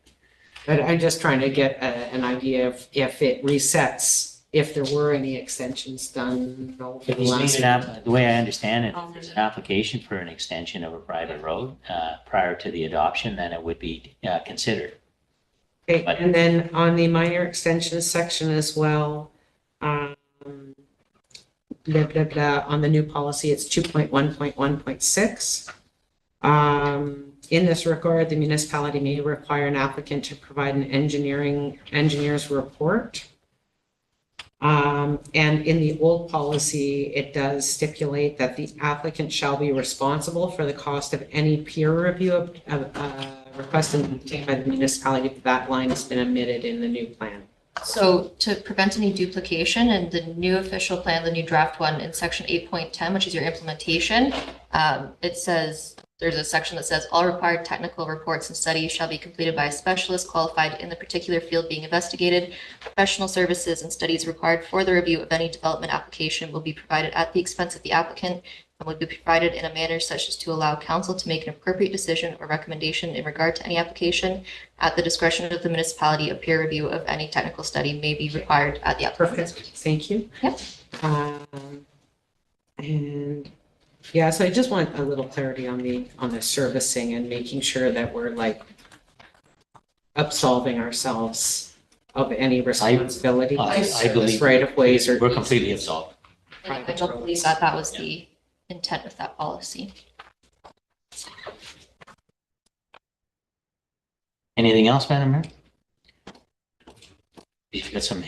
But I'm just trying to get an idea of if it resets, if there were any extensions done over If the he's made last. an the way I understand it, if there's an application for an extension of a private road prior to the adoption, then it would be considered. Okay, and then on the minor extensions section as well, blah, blah, blah, on the new policy, it's 2.1.1.6. In this regard, the municipality may require an applicant to provide an engineer's report. And in the old policy, it does stipulate that the applicant shall be responsible for the cost of any peer review of request obtained by the municipality. That line has been omitted in the new plan. So to prevent any duplication and the new official plan, the new draft one in section 8.10, which is your implementation, it says, there's a section that says all required technical reports and studies shall be completed by a specialist qualified in the particular field being investigated. Professional services and studies required for the review of any development application will be provided at the expense of the applicant and would be provided in a manner such as to allow council to make an appropriate decision or recommendation in regard to any application. At the discretion of the municipality, a peer review of any technical study may be required at the applicant. Perfect, thank you. Yep. And yeah, so I just want a little clarity on the servicing and making sure that we're like absolving ourselves of any responsibility. I believe right of ways or. We're completely absolved. And I don't believe that that was the intent with that policy. Anything else, Madam Mayor? You've got some.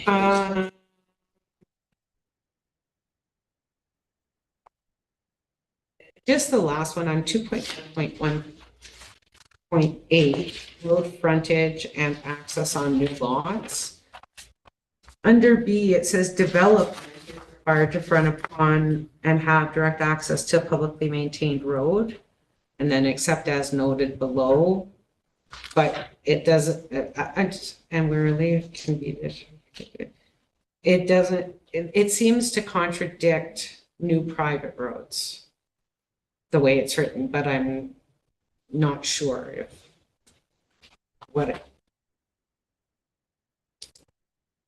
Just the last one on 2.1.1.8, road frontage and access on new lots. Under B, it says development is required to front upon and have direct access to a publicly maintained road. And then except as noted below, but it doesn't, and we're really can be this. It doesn't, it seems to contradict new private roads the way it's written, but I'm not sure if what it,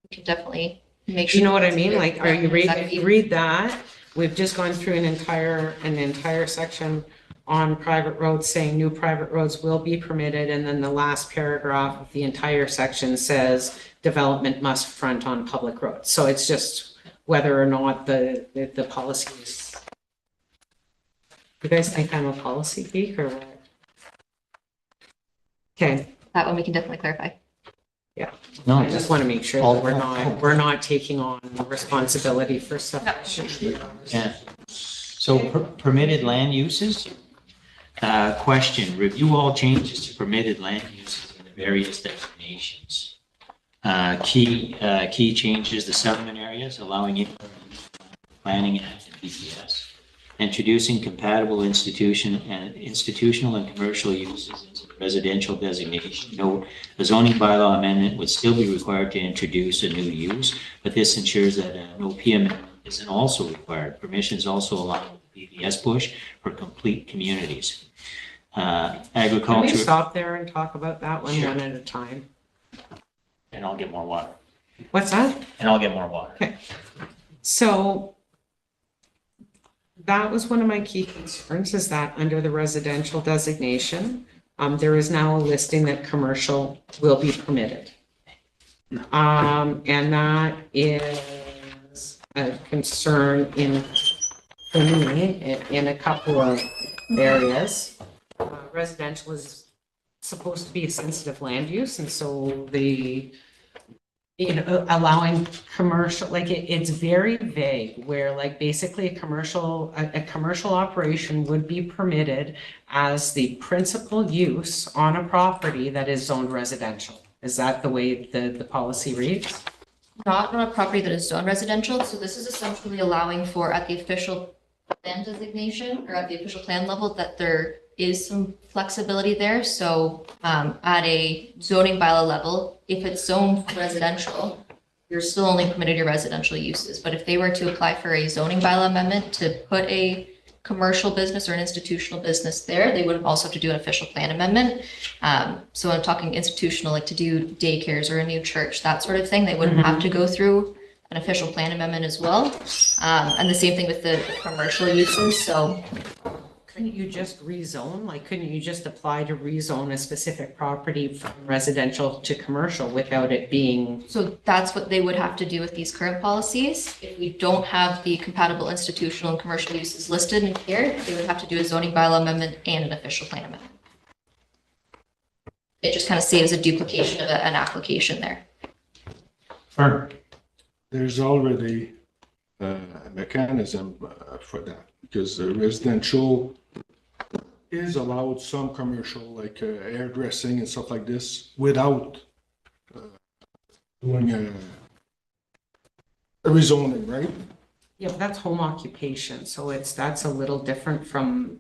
We can definitely make sure. you know what I mean? Like, are you Exactly. read that? We've just gone through an entire section on private roads saying new private roads will be permitted. And then the last paragraph of the entire section says development must front on public roads. So it's just whether or not the policy is You guys think I'm a policy geek or what? Okay, That one we can definitely clarify. No, I just want to make sure that we're not taking on responsibility for stuff that shouldn't be ours. yeah. So permitted land uses? Question, review all changes to permitted land uses in the various designations. Key changes, the settlement areas, allowing it planning act and BPS. Introducing compatible institutional and commercial uses into the residential designation. No, a zoning bylaw amendment would still be required to introduce a new use, but this ensures that no PM isn't also required. Permissions also allow BPS push for complete communities. Can we Agriculture, stop there and talk about that one Sure. one at a time? and I'll get more water, What's that? and I'll get more water. So that was one of my key concerns, is that under the residential designation, there is now a listing that commercial will be permitted. And that is a concern for me in a couple of areas. Residential is supposed to be a sensitive land use, and so allowing commercial, like it's very vague, where like basically a commercial operation would be permitted as the principal use on a property that is zoned residential. Is that the way the policy reads? Not on a property that is zoned residential, so this is essentially allowing for at the official plan designation or at the official plan level that there is some flexibility there. So at a zoning bylaw level, if it's zoned residential, you're still only permitted your residential uses. But if they were to apply for a zoning bylaw amendment to put a commercial business or an institutional business there, they would also have to do an official plan amendment. So I'm talking institutional, like to do daycares or a new church, that sort of thing. They wouldn't have to go through an official plan amendment as well. And the same thing with the commercial uses. So Couldn't you just rezone? Like, couldn't you just apply to rezone a specific property from residential to commercial without it being? So that's what they would have to do with these current policies. If we don't have the compatible institutional and commercial uses listed in here, they would have to do a zoning bylaw amendment and an official plan amendment. It just kind of saves a duplication of an application there. Fern? There's already a mechanism for that, because the residential is allowed some commercial, like hairdressing and stuff like this, without doing a rezoning, right? Yeah, but that's home occupation, so that's a little different from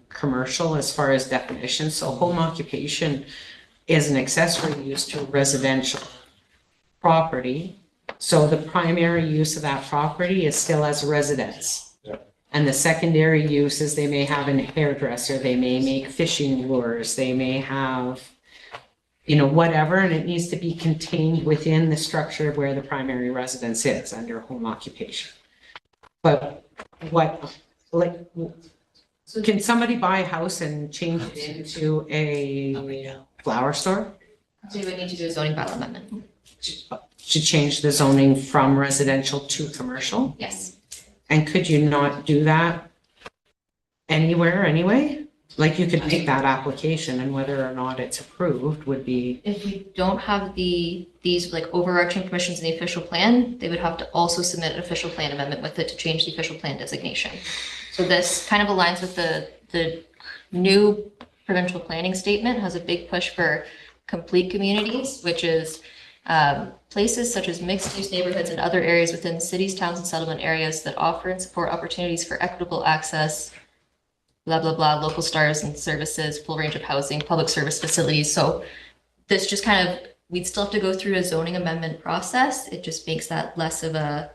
commercial as far as definition. So home occupation is an accessory use to a residential property. So the primary use of that property is still as a residence. And the secondary use is they may have a hairdresser, they may make fishing lures, they may have, whatever, and it needs to be contained within the structure where the primary residence is under home occupation. But can somebody buy a house and change it into a flower store? So you would need to do a zoning bylaw amendment. To change the zoning from residential to commercial? Yes. And could you not do that anywhere anyway? Like you could make that application and whether or not it's approved would be. If we don't have these like overarching permissions in the official plan, they would have to also submit an official plan amendment with it to change the official plan designation. So this kind of aligns with the new provincial planning statement, has a big push for complete communities, which is places such as mixed-use neighborhoods and other areas within cities, towns, and settlement areas that offer and support opportunities for equitable access, blah, blah, blah, local stars and services, full range of housing, public service facilities. So this just kind of, we'd still have to go through a zoning amendment process. It just makes that less of it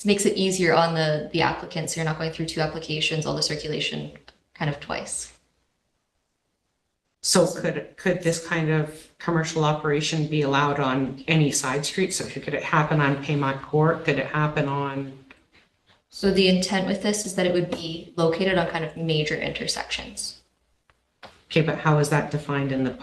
makes it easier on the applicants. So you're not going through two applications, all the circulation kind of twice. So could this kind of commercial operation be allowed on any side street? So could it happen on Paymont Court? Could it happen on? So the intent with this is that it would be located on kind of major intersections. Okay, but how is that defined in the,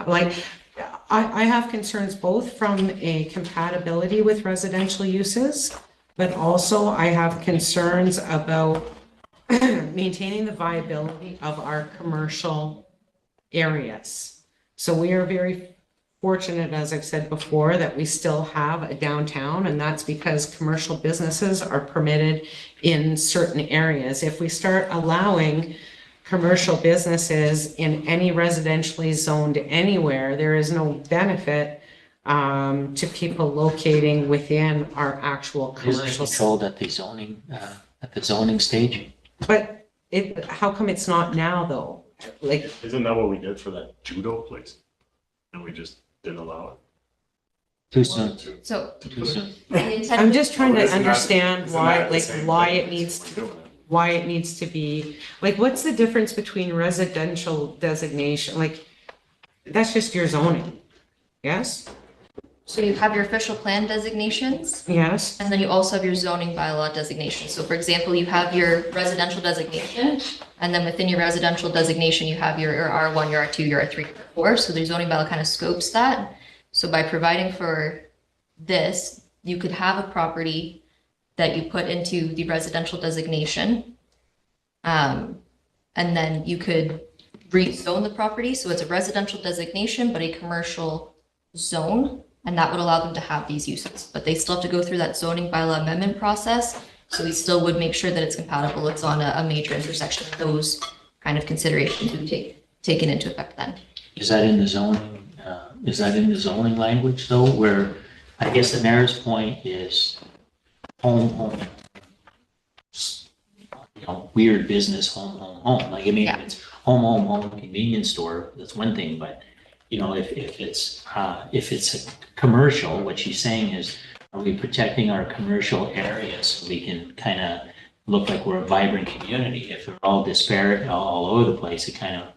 I have concerns both from a compatibility with residential uses, but also I have concerns about maintaining the viability of our commercial areas. So we are very fortunate, as I've said before, that we still have a downtown, and that's because commercial businesses are permitted in certain areas. If we start allowing commercial businesses in any residentially zoned anywhere, there is no benefit to people locating within our actual Is it commercial. controlled at the zoning stage? But how come it's not now though? Like, Isn't that what we did for that judo place? And we just didn't allow it? Too soon, So too soon. the intent. I'm just trying to Isn't that- understand isn't why, that the like, same why thing it as needs, what we're doing? why it needs to be, like, what's the difference between residential designation? Like, that's just your zoning. Yes? So you have your official plan designations, Yes? and then you also have your zoning bylaw designations. So for example, you have your residential designation, and then within your residential designation, you have your R1, your R2, your R3, your R4. So the zoning bylaw kind of scopes that. So by providing for this, you could have a property that you put into the residential designation. And then you could rezone the property. So it's a residential designation, but a commercial zone. And that would allow them to have these uses, but they still have to go through that zoning bylaw amendment process. So we still would make sure that it's compatible. It's on a major intersection. Those kind of considerations would be taken into effect then. Is that in the zoning, zoning language though, where I guess the mayor's point is home, you know, weird business, home. Like, I mean, Yeah. if it's home, convenience store, that's one thing, but you know, if it's a commercial, what she's saying is, are we protecting our commercial areas so we can kind of look like we're a vibrant community? If they're all disparate all over the place, it kind of,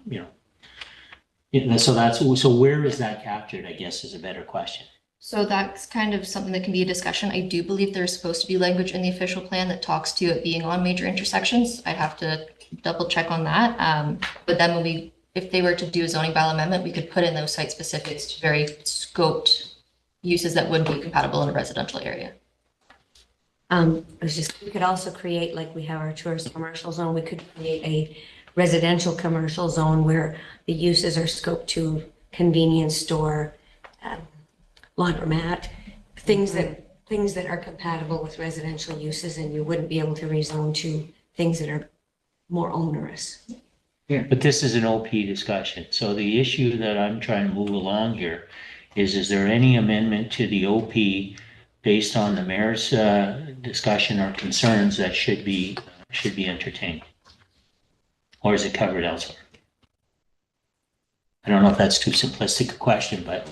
so where is that captured, I guess, is a better question. So that's kind of something that can be a discussion. I do believe there's supposed to be language in the official plan that talks to it being on major intersections. I'd have to double check on that. But then if they were to do a zoning bylaw amendment, we could put in those site specifics to very scoped uses that wouldn't be compatible in a residential area. We could also create, like we have our tourist commercial zone, we could create a residential commercial zone where the uses are scoped to convenience store, laundromat, things that are compatible with residential uses, and you wouldn't be able to rezone to things that are more onerous. But this is an OP discussion. So the issue that I'm trying to move along here is there any amendment to the OP based on the mayor's discussion or concerns that should be entertained? Or is it covered elsewhere? I don't know if that's too simplistic a question, but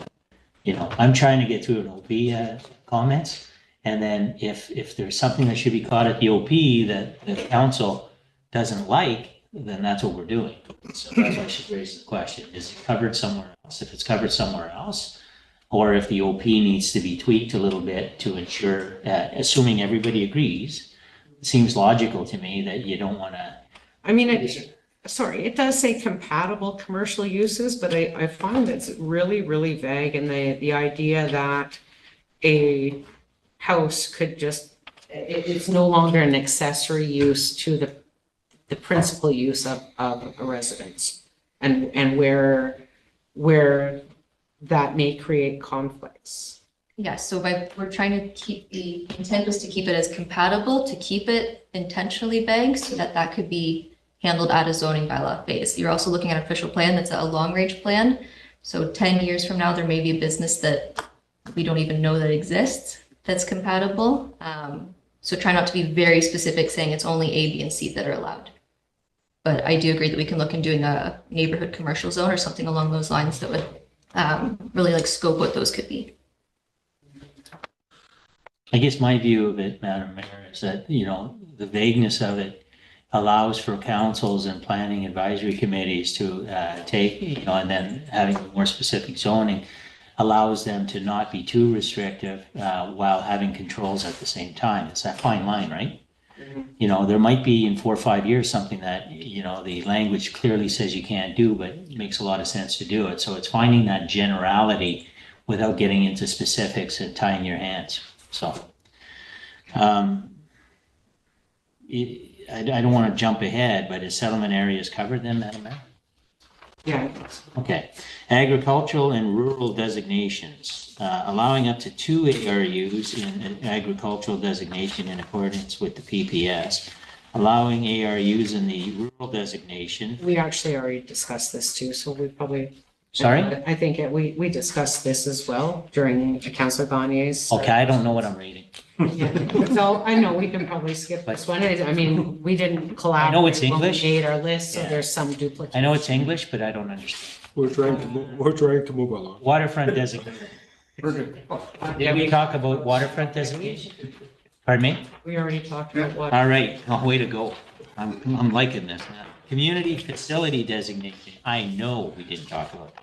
I'm trying to get through an OP comments. And then if there's something that should be caught at the OP that the council doesn't like, then that's what we're doing. So that's why she raised the question. Is it covered somewhere else? If it's covered somewhere else, or if the OP needs to be tweaked a little bit to ensure, assuming everybody agrees, it seems logical to me that you don't want to. I mean, it does say compatible commercial uses, but I find it's really, really vague, and the idea that a house could it's no longer an accessory use to the principal use of a residence, and where that may create conflicts. Yes, so we're trying to keep, the intent was to keep it as compatible, to keep it intentionally vague so that could be handled at a zoning bylaw phase. You're also looking at an official plan that's a long-range plan. So 10 years from now, there may be a business that we don't even know that exists that's compatible. So try not to be very specific, saying it's only A, B, and C that are allowed. But I do agree that we can look in doing a neighborhood commercial zone or something along those lines that would really scope what those could be. I guess my view of it, Madam Mayor, is that, the vagueness of it allows for councils and planning advisory committees to take, and then having more specific zoning allows them to not be too restrictive while having controls at the same time. It's that fine line, right? There might be in 4 or 5 years something that, the language clearly says you can't do, but it makes a lot of sense to do it. So it's finding that generality without getting into specifics and tying your hands. So I don't want to jump ahead, but is settlement areas covered then, Madam Mayor? Yeah, Okay. Agricultural and rural designations, allowing up to 2 ARUs in an agricultural designation in accordance with the PPS, allowing ARUs in the rural designation. we actually already discussed this too, so we probably. Sorry? I think we discussed this as well during Councillor Gagne's. Okay, I don't know what I'm reading. Yeah. So I know we can probably skip this one. I mean, we didn't collaborate. I know it's when we English. Made our list, so Yeah. there's some duplicate. I know it's English, but I don't understand. We're trying to move along. Waterfront designation. Did we talk about waterfront designation? Pardon me? We already talked about what. All right, oh, way to go. I'm liking this now. Community facility designation. I know we didn't talk about this.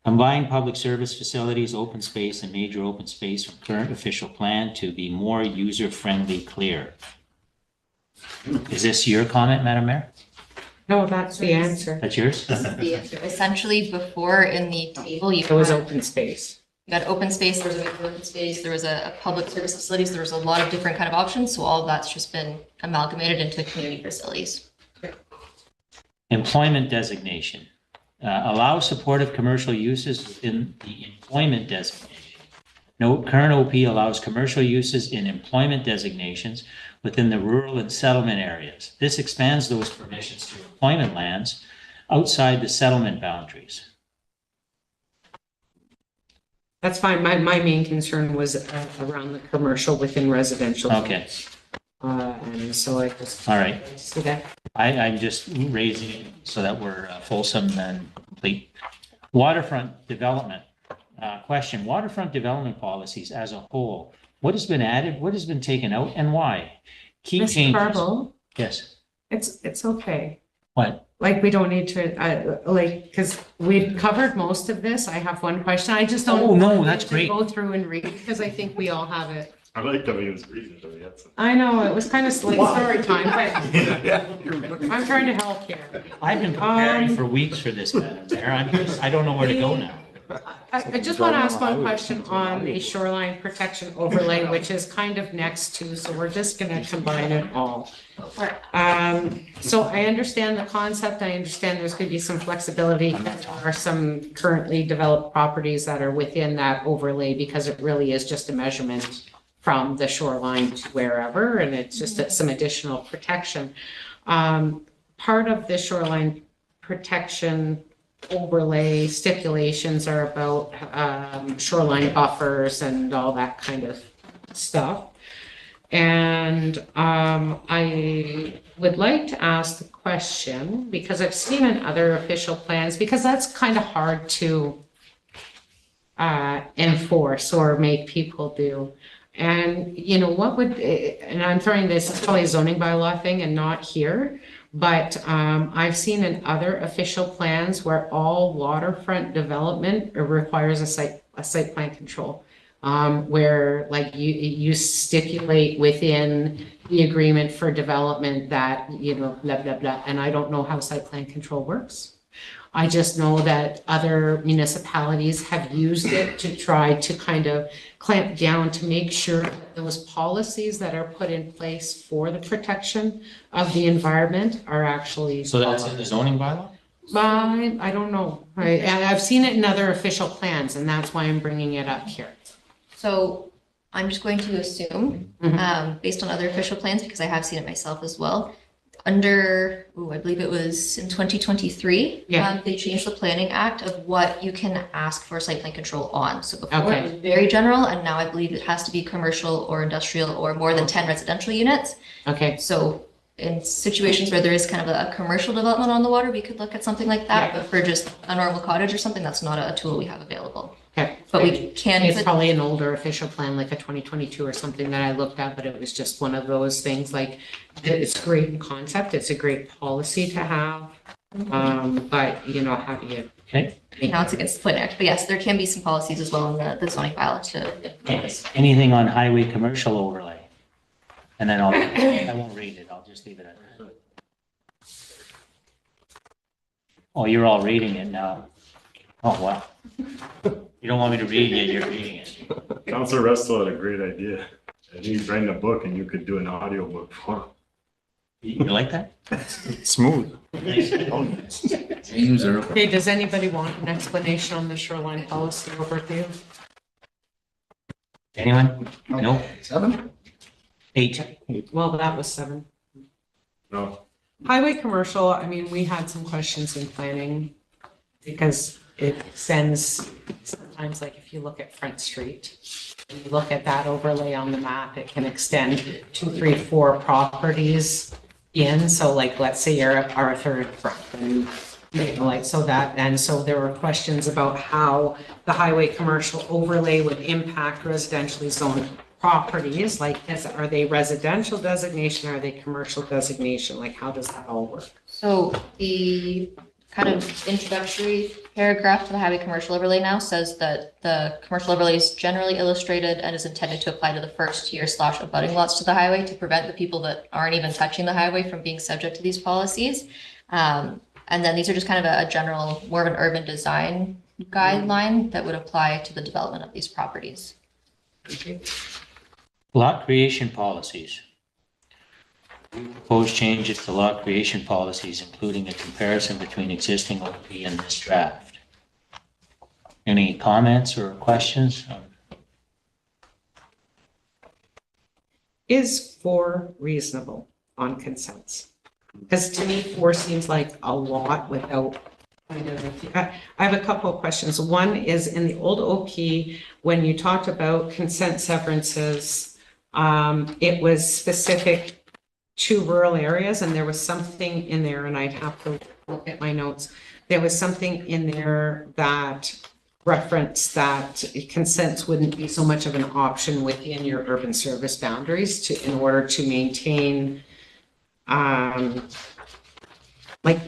Combine public service facilities, open space, and major open space from current official plan to be more user-friendly, clear. Is this your comment, Madam Mayor? No, that's the answer. That's yours? This is the answer. Essentially, before in the table, you It was had, open space. you got open space, there was a major open space, there was a public service facilities, there was a lot of different kind of options. So all of that's just been amalgamated into community facilities. Employment designation. Allow supportive commercial uses within the employment designation. Note, current OP allows commercial uses in employment designations within the rural and settlement areas. This expands those permissions to employment lands outside the settlement boundaries. That's fine. My main concern was around the commercial within residential. Okay, And so I just. all right. See that? I'm just raising it so that we're fulsome and complete. Waterfront development. Question, waterfront development policies as a whole, what has been added, what has been taken out, and why? Key Mr. changes. Barble, Yes, it's okay. what? Like, we don't need to, because we've covered most of this. I have one question. I just don't. Oh, no, want that's to great. Go through and read, because I think we all have it. I like that he was reading it, though, he had some. I know, it was kind of like story time, but Yeah. I'm trying to help here. I've been preparing for weeks for this, Madam Mayor. I don't know where to go now. I just want to ask one question on the shoreline protection overlay, which is kind of next to, so we're just gonna combine it all. So I understand the concept, I understand there's gonna be some flexibility. There are some currently developed properties that are within that overlay because it really is just a measurement from the shoreline to wherever, and it's just some additional protection. Part of the shoreline protection overlay stipulations are about shoreline buffers and all that kind of stuff. And I would like to ask the question, because I've seen in other official plans, because that's kind of hard to enforce or make people do. And, you know, what would, and I'm throwing this, it's probably a zoning bylaw thing and not here, but I've seen in other official plans where all waterfront development requires a site plan control. Where like you stipulate within the agreement for development that, you know, blah, blah, blah. And I don't know how site plan control works. I just know that other municipalities have used it to try to kind of clamp down to make sure that those policies that are put in place for the protection of the environment are actually. So that's in the zoning bylaw? I don't know. I've seen it in other official plans, and that's why I'm bringing it up here. So I'm just going to assume, based on other official plans, because I have seen it myself as well, under, I believe it was in 2023, Yeah. they changed the planning act of what you can ask for site plan control on. So before Okay. it was very general, and now I believe it has to be commercial or industrial or more than 10 residential units. Okay, So in situations where there is kind of a commercial development on the water, we could look at something like that. Yeah. But for just a normal cottage or something, that's not a tool we have available. okay. But we can. It's probably an older official plan, like a 2022 or something that I looked at, but it was just one of those things, like, it's great in concept, it's a great policy to have. But you know, how do you? Okay. Now it's against the Plan Act, but yes, there can be some policies as well in the zoning bylaw to. Anything on highway commercial overlay? And then I won't read it, I'll just leave it at that. Oh, you're all reading it now. Oh, wow. You don't want me to read it, you're reading it. Counselor Restel had a great idea. And he's writing a book and you could do an audio book for him. You like that? Smooth. James Earl. Okay, does anybody want an explanation on the shoreline policy overview? Anyone? No? 7? 8. Well, that was 7. No. Highway commercial, I mean, we had some questions in planning because it extends sometimes, like if you look at Front Street, and you look at that overlay on the map, it can extend 2, 3, 4 properties in. So like, let's say you're at Arthur and Front, and you know, like, so that, and so there were questions about how the highway commercial overlay would impact residentially zoned properties, like, are they residential designation, are they commercial designation, like, how does that all work? So the kind of introductory paragraph to the highway commercial overlay now says that the commercial overlay is generally illustrated and is intended to apply to the first tier / abutting lots to the highway to prevent the people that aren't even touching the highway from being subject to these policies. And then these are just kind of a general, more of an urban design guideline that would apply to the development of these properties. Lot creation policies. Proposed changes to lot creation policies, including a comparison between existing OP and this draft. Any comments or questions? Is 4 reasonable on consents? Because to me, 4 seems like a lot without kind of, I have a couple of questions. One is in the old OP, when you talked about consent severances, it was specific to rural areas, and there was something in there, and I'd have to look at my notes. There was something in there that referenced that consents wouldn't be so much of an option within your urban service boundaries in order to maintain like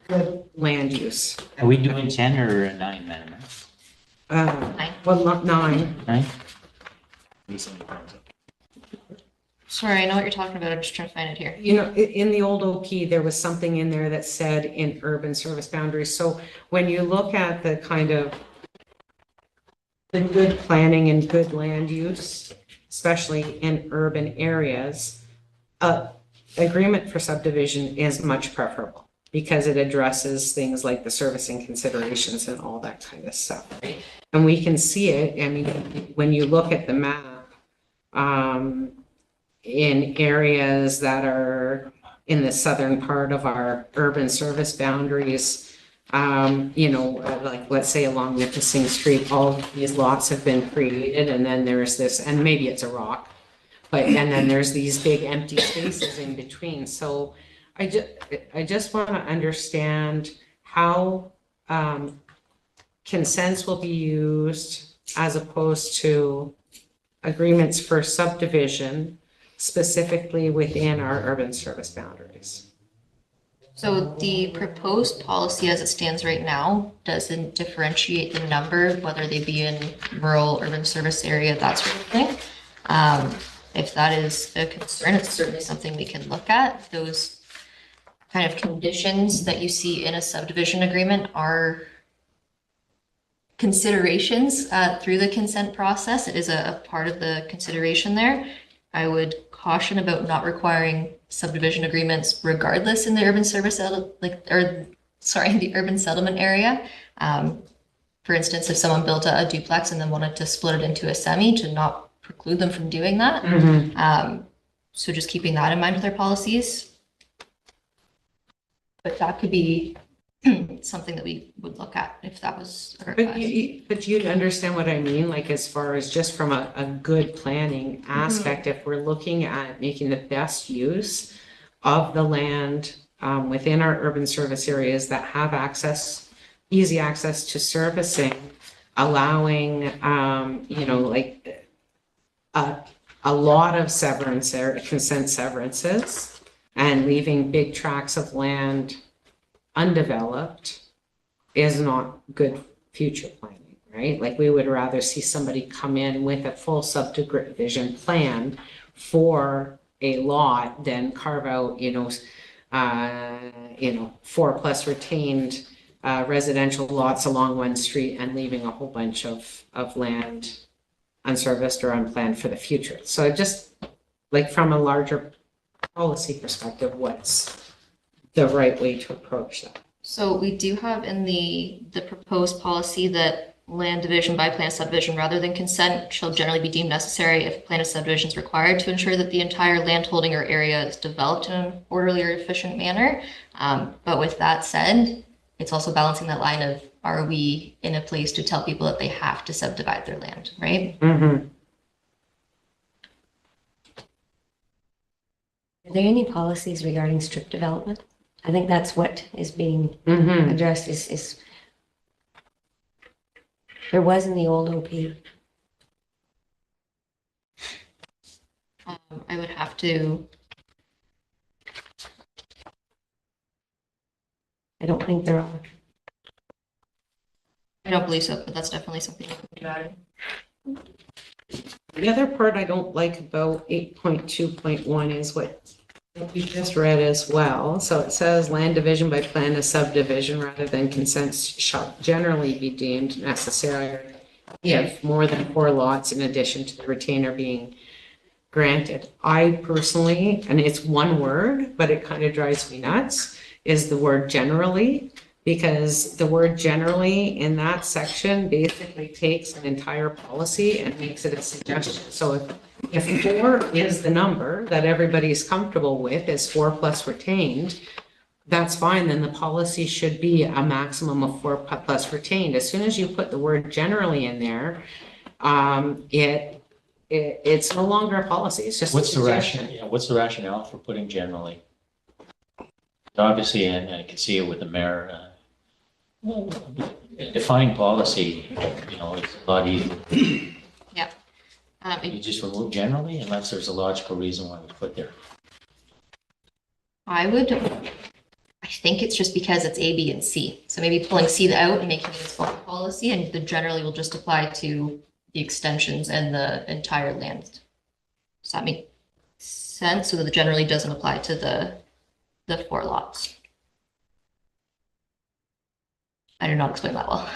good land use. Are we doing 10 or 9, Madam Mayor? Well, not 9. 9? Sorry, I know what you're talking about. I'm just trying to find it here. You know, in the old OP, there was something in there that said in urban service boundaries. So when you look at the kind of the good planning and good land use, especially in urban areas, agreement for subdivision is much preferable because it addresses things like the servicing considerations and all that kind of stuff, right? And we can see it, I mean, when you look at the map, in areas that are in the southern part of our urban service boundaries, you know, like let's say along Nipissing Street, all of these lots have been created, and then there's this, and maybe it's a rock, but, and then there's these big empty spaces in between. So I just want to understand how consents will be used as opposed to agreements for subdivision specifically within our urban service boundaries. So the proposed policy as it stands right now doesn't differentiate the number, whether they be in rural, urban service area, that sort of thing. If that is a concern, it's certainly something we can look at. Those kind of conditions that you see in a subdivision agreement are considerations through the consent process. It is a part of the consideration there. I would caution about not requiring subdivision agreements regardless in the urban service, the urban settlement area. For instance, if someone built a duplex and then wanted to split it into a semi, to not preclude them from doing that. So just keeping that in mind with our policies. But that could be something that we would look at if that was a request. But you understand what I mean? Like as far as just from a good planning aspect, if we're looking at making the best use of the land within our urban service areas that have easy access to servicing, allowing, you know, like a lot of severance there, consent severances, and leaving big tracts of land undeveloped is not good future planning, right? Like we would rather see somebody come in with a full subdivision plan for a lot than carve out, 4+ retained residential lots along one street and leaving a whole bunch of land unserviced or unplanned for the future. So just like from a larger policy perspective, what's the right way to approach that? So we do have in the proposed policy that land division by plan of subdivision rather than consent shall generally be deemed necessary if a plan of subdivision is required to ensure that the entire land holding or area is developed in an orderly or efficient manner. But with that said, it's also balancing that line of, are we in a place to tell people that they have to subdivide their land, right? Mm-hmm. Are there any policies regarding strip development? I think that's what is being Mm-hmm. addressed is there was in the old OP. I would have to, I don't think there are. I don't believe so, but that's definitely something to think about. The other part I don't like about 8.2.1 is what you just read as well. So it says land division by plan of subdivision rather than consent shall generally be deemed necessary if more than 4 lots in addition to the retainer being granted. I personally, and it's one word, but it kind of drives me nuts, is the word generally, because the word generally in that section basically takes an entire policy and makes it a suggestion. So if 4 is the number that everybody's comfortable with, is 4 plus retained, that's fine, then the policy should be a maximum of 4 plus retained. As soon as you put the word generally in there, it's no longer a policy, it's just a What's the suggestion. rationale, what's the rationale for putting generally? Obviously, and I can see it with the mayor, defining policy, it's a lot easier. You just remove generally unless there's a logical reason why we put there. I think it's just because it's A, B, and C. So maybe pulling C out and making it its own policy, and the generally will just apply to the extensions and the entire land. Does that make sense? So that the generally doesn't apply to the 4 lots. I did not explain that well.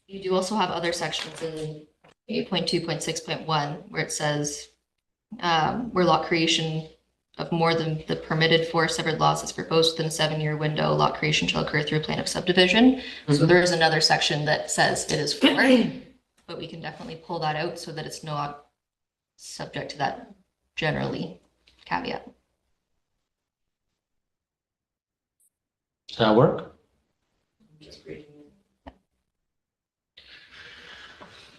You do also have other sections in 8.2.6.1 where it says where lot creation of more than the permitted 4 separate lots is proposed within a 7-year window, lot creation shall occur through a plan of subdivision. So there is another section that says it is 4, but we can definitely pull that out so that it's not subject to that generally caveat. Does that work?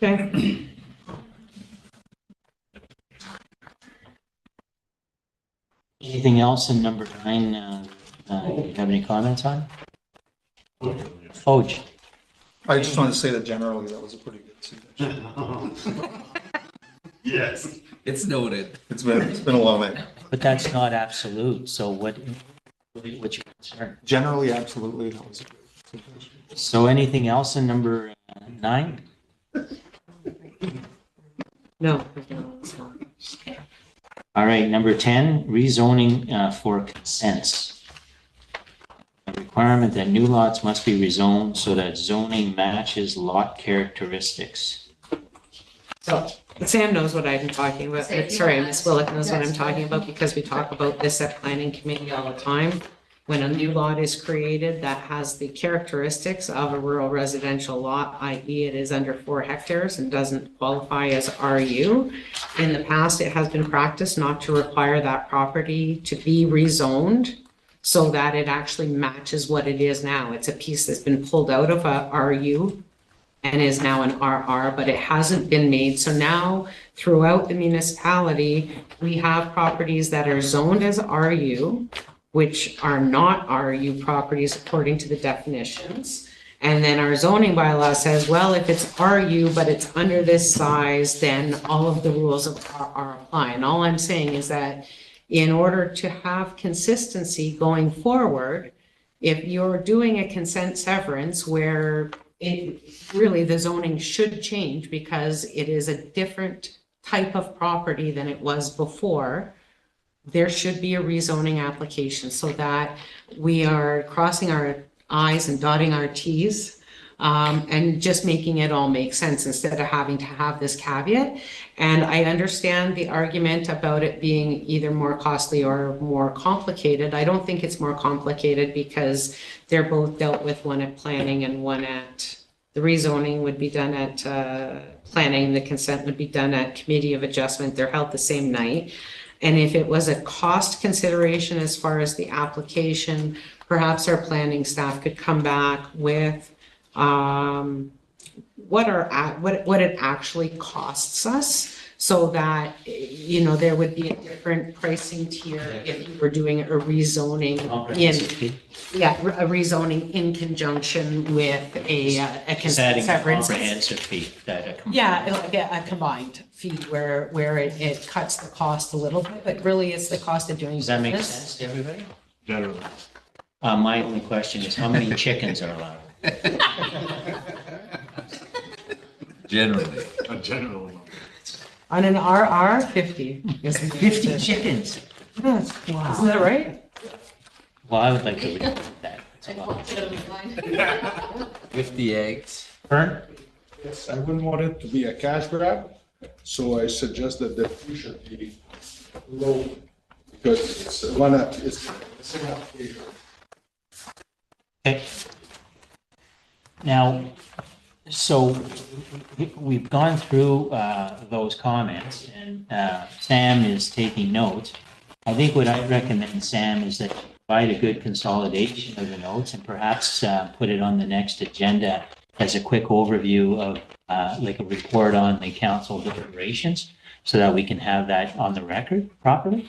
Okay. Anything else in number 9, you have any comments on? Foj. I just wanted to say that generally that was a pretty good suggestion. Yes. It's noted. It's been a long night. But that's not absolute, so what's your concern? Generally, absolutely, that was a good suggestion. So anything else in number 9? No. All right, number 10, rezoning for consents. A requirement that new lots must be rezoned so that zoning matches lot characteristics. So Sam knows what I'm talking about. Sorry, Ms. Willick knows what I'm talking about because we talk about this at planning committee all the time. When a new lot is created that has the characteristics of a rural residential lot, i.e. it is under 4 hectares and doesn't qualify as RU. In the past, it has been practiced not to require that property to be rezoned so that it actually matches what it is now. It's a piece that's been pulled out of a RU and is now an RR, but it hasn't been made. So now throughout the municipality, we have properties that are zoned as RU, which are not RU properties according to the definitions. And then our zoning bylaw says, well, if it's RU, but it's under this size, then all of the rules of are apply. And all I'm saying is that in order to have consistency going forward, if you're doing a consent severance where really the zoning should change because it is a different type of property than it was before, there should be a rezoning application so that we are crossing our I's and dotting our T's and just making it all make sense instead of having to have this caveat. And I understand the argument about it being either more costly or more complicated. I don't think it's more complicated because they're both dealt with, one at planning and one at, the rezoning would be done at planning, the consent would be done at committee of adjustment. They're held the same night. And if it was a cost consideration as far as the application, perhaps our planning staff could come back with what it actually costs us, so that, you know, there would be a different pricing tier if you were doing a rezoning Comprehensive in, fee. a rezoning in conjunction with a Is adding a severance. comprehensive fee that. Yeah, like a combined fee where it cuts the cost a little bit, but really it's the cost of doing Does that make business. sense to everybody? Generally. My only question is how many chickens are allowed? Generally. A general. On an RR, 50. 50 chickens. Yes. Wow. Isn't that right? Well, I would like to read that. That's a lot. 50 eggs. Vern? Yes, I wouldn't want it to be a cash grab, so I suggest that the fee should be low, because it's an application. Okay. Now, so we've gone through those comments, and Sam is taking notes. I think what I recommend, Sam, is that you provide a good consolidation of the notes and perhaps put it on the next agenda as a quick overview of like a report on the council deliberations, so that we can have that on the record properly.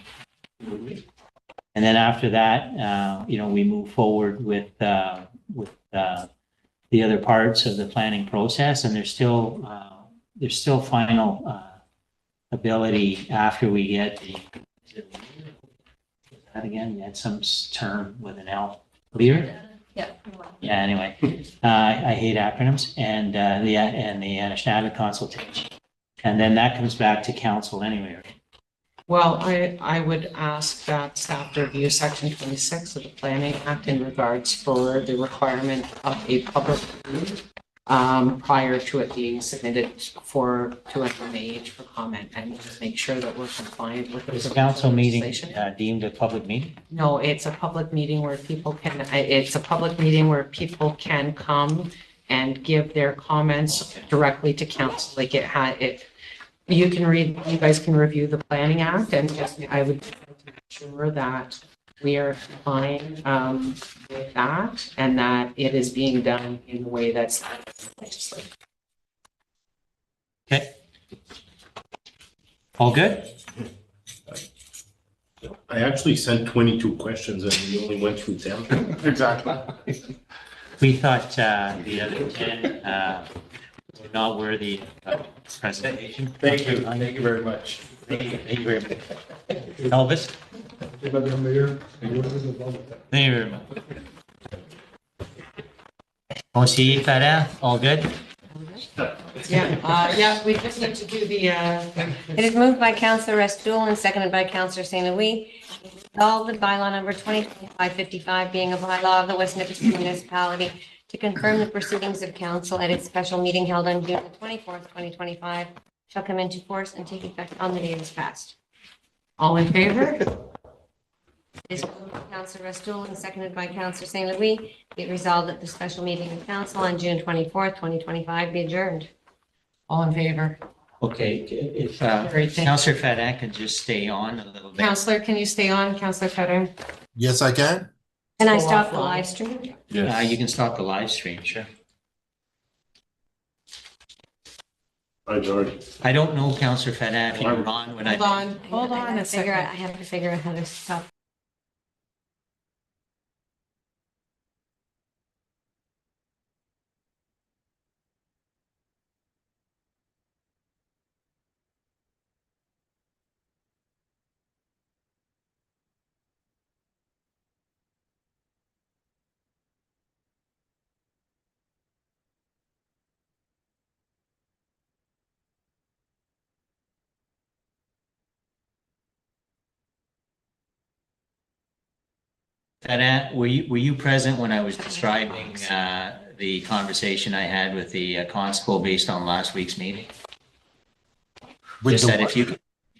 And then after that, you know, we move forward with the other parts of the planning process, and there's still final ability after we get the, that again, you had some term with an L, Lear? Yeah. Yeah, anyway, I hate acronyms, and the Anishinaabe consultation. And then that comes back to council anyway, right? Well, I would ask that staff review section 26 of the Planning Act in regards for the requirement of a public hearing prior to it being submitted to an MAH for comment, and just make sure that we're compliant with Is the a council meeting legislation. deemed a public meeting? No, it's a public meeting where people can come and give their comments directly to council. Like you guys can review the Planning Act, and just, I would make sure that we are complying with that, and that it is being done in a way that's legislative. Okay. All good? I actually sent 22 questions and we only went through 10. Exactly. We thought the other 10 were not worthy of presentation. Thank you very much. Thank you very much. Elvis? Madam Mayor, Thank you very much. Conseiller Farah, all good? Yeah, we just need to do the, It is moved by Councillor Restoul and seconded by Councillor St. Louis. Resolved that bylaw number 2025-55 being a bylaw of the West Nipissing Municipality to confirm the proceedings of council at its special meeting held on June 24th, 2025 shall come into force and take effect on the day it is passed. all in favor? It is moved by Councillor Restoul and seconded by Councillor St. Louis. Be it resolved that the special meeting of council on June 24th, 2025 be adjourned. All in favor? Okay, if Great, thank you. Councillor Farah could just stay on a little bit. Counselor, can you stay on? Counselor Cutter? Yes, I can. Can I Go stop the offline. live stream? You can stop the live stream, sure. Hi, George. I don't know, Councillor Farah, if you were on when Hold I. on, hold on a I second. have to figure out how to stop. Were you present when I was describing the conversation I had with the constable based on last week's meeting? With Just the that what?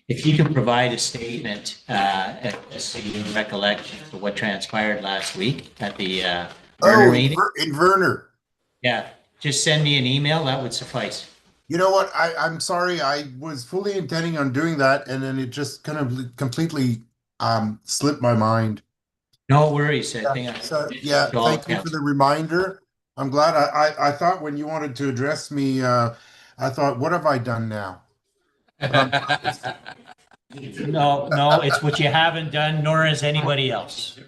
if you can provide a statement as to your recollection of what transpired last week at the Verner Oh, meeting. in Verner. Yeah, just send me an email, that would suffice. You know what? I'm sorry. I was fully intending on doing that, and then it just kind of completely slipped my mind. No worries, I think. So, yeah, thank you for the reminder. I'm glad. I thought when you wanted to address me, I thought, what have I done now? No, it's what you haven't done, nor has anybody else.